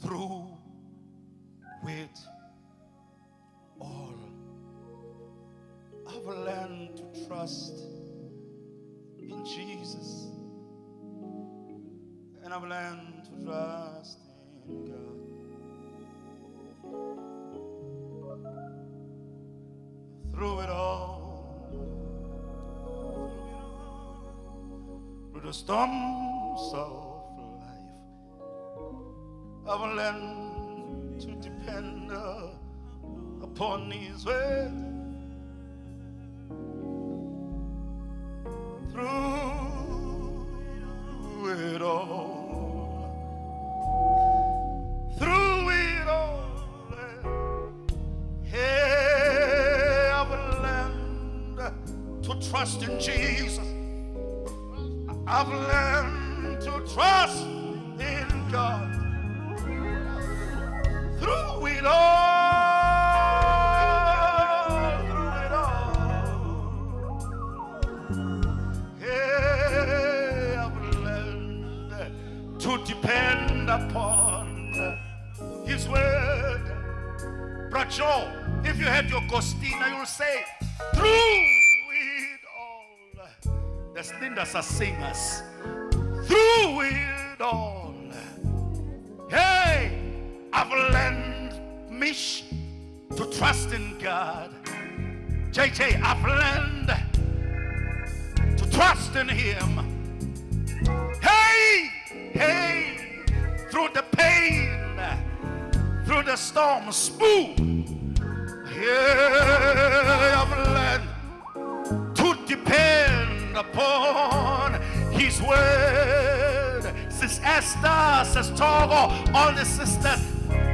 through it all, I've learned to trust in Jesus, and I've learned to trust in God. Through it all, through the storms of life, I've learned to depend upon His word. Through it all, through it all, hey, I've learned to trust in Jesus. I've learned to trust in God. Through it all, through it all, hey, I've learned to depend upon His word. Brother Joe, if you had your Gostina, you'll say, through it all. The Slinders are singers. Through it all. Hey, I've learned, Mish, to trust in God. JJ, I've learned to trust in Him. Hey, hey, through the pain, through the storm, Spoo. Yeah, I've learned to depend upon His word. Sis Esther, Sis Togo, all the sisters,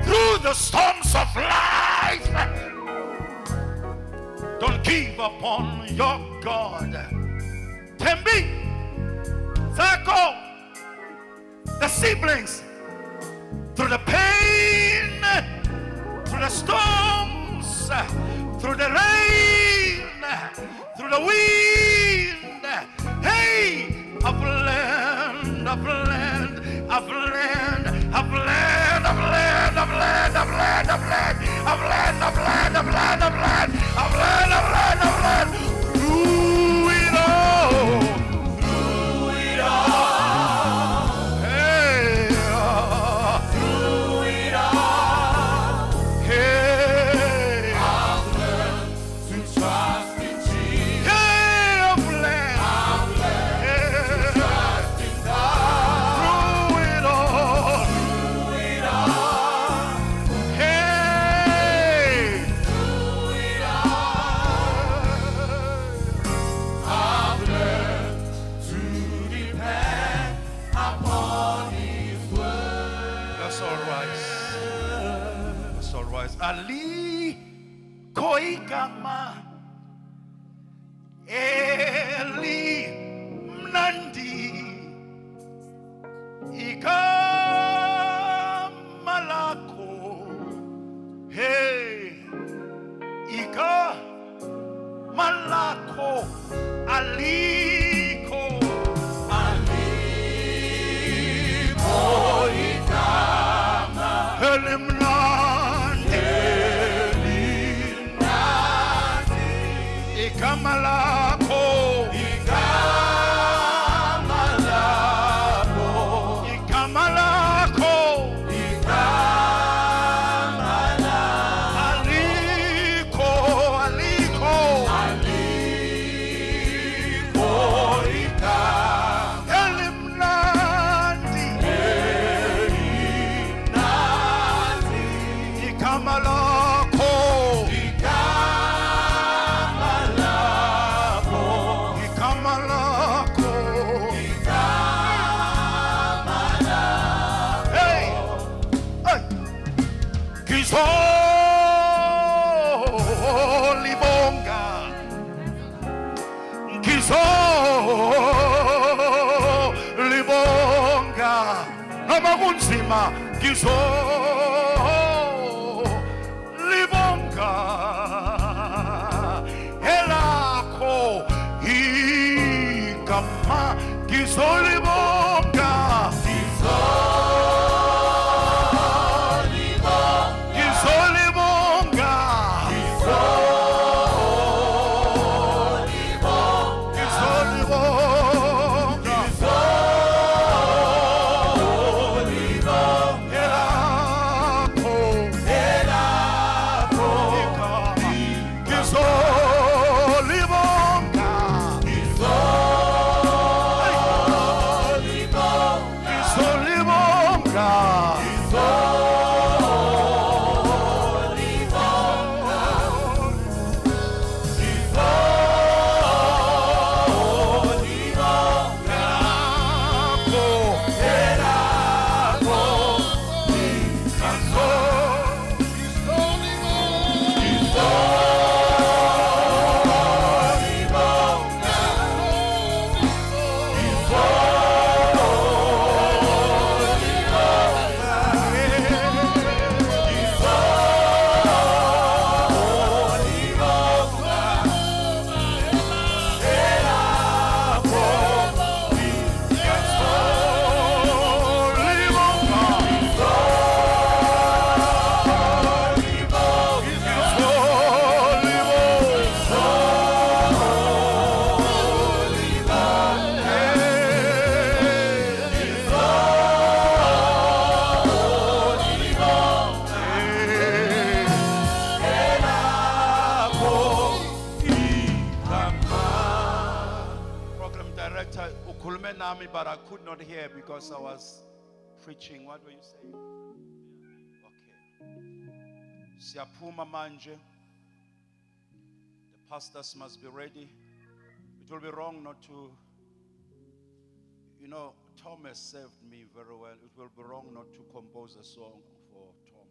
through the storms of life, don't give up on your God. Tembi, Zako, the siblings, through the pain, through the storms, through the rain, through the wind. Hey, I've learned I've learned, I've learned, I've learned, I've learned, I've learned, I've learned, I've learned, I've learned, I've learned, I've learned, I've learned, I've learned, I've learned, through it all, through it all, hey, through it all, hey, I've learned to trust in Jesus, hey, I've learned to trust in God, through it all, hey, through it all, I've learned to depend upon His word. That's all right. That's all right. Ali koigama Eli mnandi igama lakho, hey, igama lakho alikho, alikho igama elimnandi, elimnandi, igama lakho, igama lakho, igama lakho, igama lakho, alikho, alikho, alikho igama elimnandi, elimnandi, igama lakho, igama lakho, igama lakho, igama lakho, hey, hey, ngizolibonga, ngizolibonga noma kunzima, ngizolibonga elakho igama, ngizolibonga, ngizolibonga, ngizolibonga, elakho, elakho igama, ngizolibonga, ngizolibonga, Director, ukhulume nami, but I could not hear because I was preaching. What were you saying? Okay. Siyaphuma manje. The pastors must be ready. It will be wrong not to, you know, Tom has served me very well. It will be wrong not to compose a song for Tom.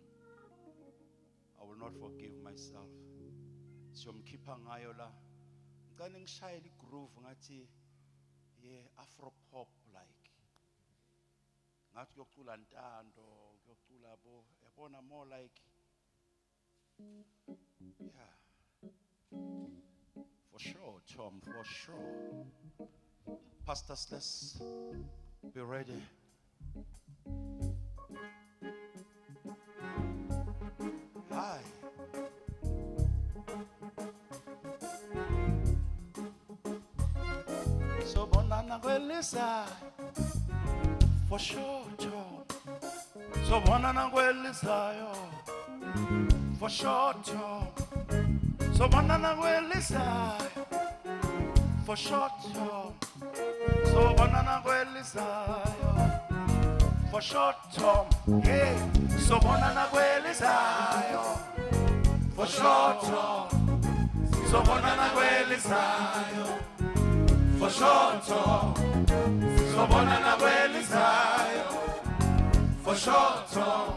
I will not forgive myself. Siyomkhipha ngayo la. Ngicela ngishayele igroove ngathi Afro pop like. Ngathi kuyocula Ntando, kuyocula bo, yabona more like, yeah. For sure, Tom, for sure. Pastors, let's be ready. Hi. So bonana kwelisa for sure. So bonana kwelisayo for short. So bonana kwelisayo for short. So banana kwelisayo for short term. Yeah. So banana kwelisayo for short term. So banana kwelisayo for short term. So banana kwelisayo for short term.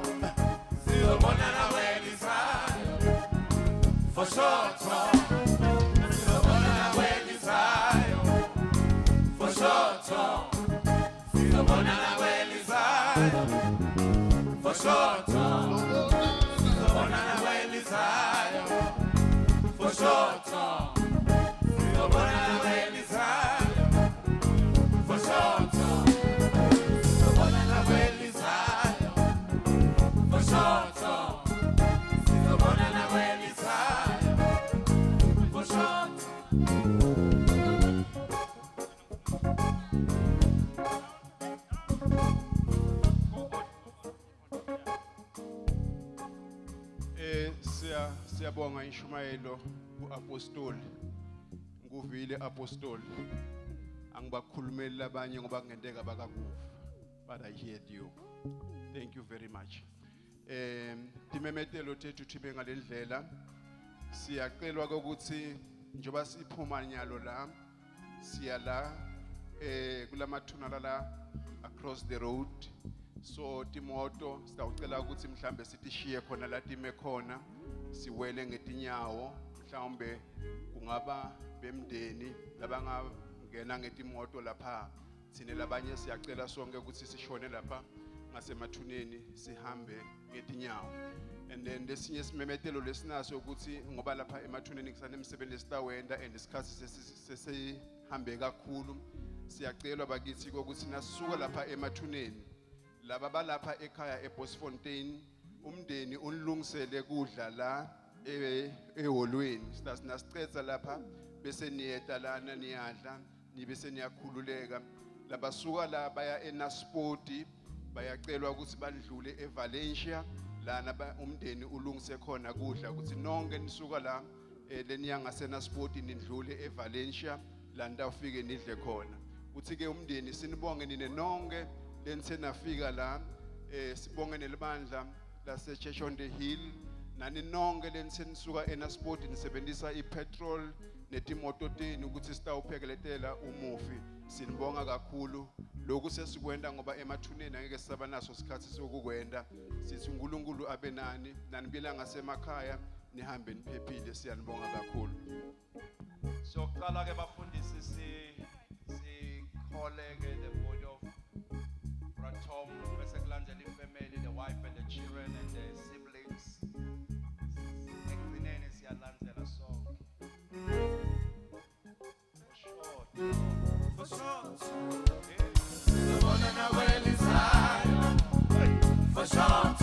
So banana kwelisayo for short term. So banana kwelisayo for short term. So banana kwelisayo for short term. So banana kwelisayo for short term. So banana kwelisayo for short term. So banana kwelisayo for short term. So banana kwelisayo for short term. Siyabonga inshumayelo kuapostoli nguvile apostoli angibakhulumeli labanye ngoba kungenteka bakakufa, but I heard you. Thank you very much. Timemetelo tethu thibe ngalendlela siyacelwa ukuthi njoba siphuma nyalo la siya la kulamathuna la across the road, so timoto sitawucela ukuthi mhlambe sitishiye khona la time khona siwele ngetinyawo, mhlawumbe kungaba bemndeni labangena ngetimoto lapha, thine labanye siyacela sonke ukuthi sishone lapha ngasemathuneni sihambe ngetinyawo. And then lesinye simemetelo lesinaso ukuthi ngoba lapha emathuneni kusanemsebenzi esitawenda and isikhathi sesihambe kakhulu, siyacelwa bakithi ukuthi nasuka lapha emathuneni laba balapha ekhaya eBosfontein umndeni unilungisele kudla la eholweni, sinasicetha lapha bese niyeta lana niyadla nibese niyakhululeka. Labasuka la baya eNaspoti bayacelwa ukuthi bandlule eValencia lana umndeni ulungise khona kudla ukuthi nonke nisuka la leninyanga seNaspoti nindlule eValencia la ndawufike nidle khona. Uthi ke umndeni sinibonge nine nonke lensenafika la, sibonge nelibandla lase Church on the Hill nani nonke lensenisuka eNaspoti nisebenzisa ipetrol netimoto tenu ukuthi sitawuphekeletela umufi. Sinibonga kakhulu lokhu sesikwenda ngoba emathuneni angeke sisaba naso isikhathi sokukwenda. Sithi uNkulunkulu abenani nanibila ngasemakhaya nihambe niphephile, siyanibonga kakhulu. So qala ke bafundisi sikhole ke the board of Tom, bese kulandela ifamily, the wife and the children and the siblings. Ekugcineni siyalandzela sonke. For short. For short.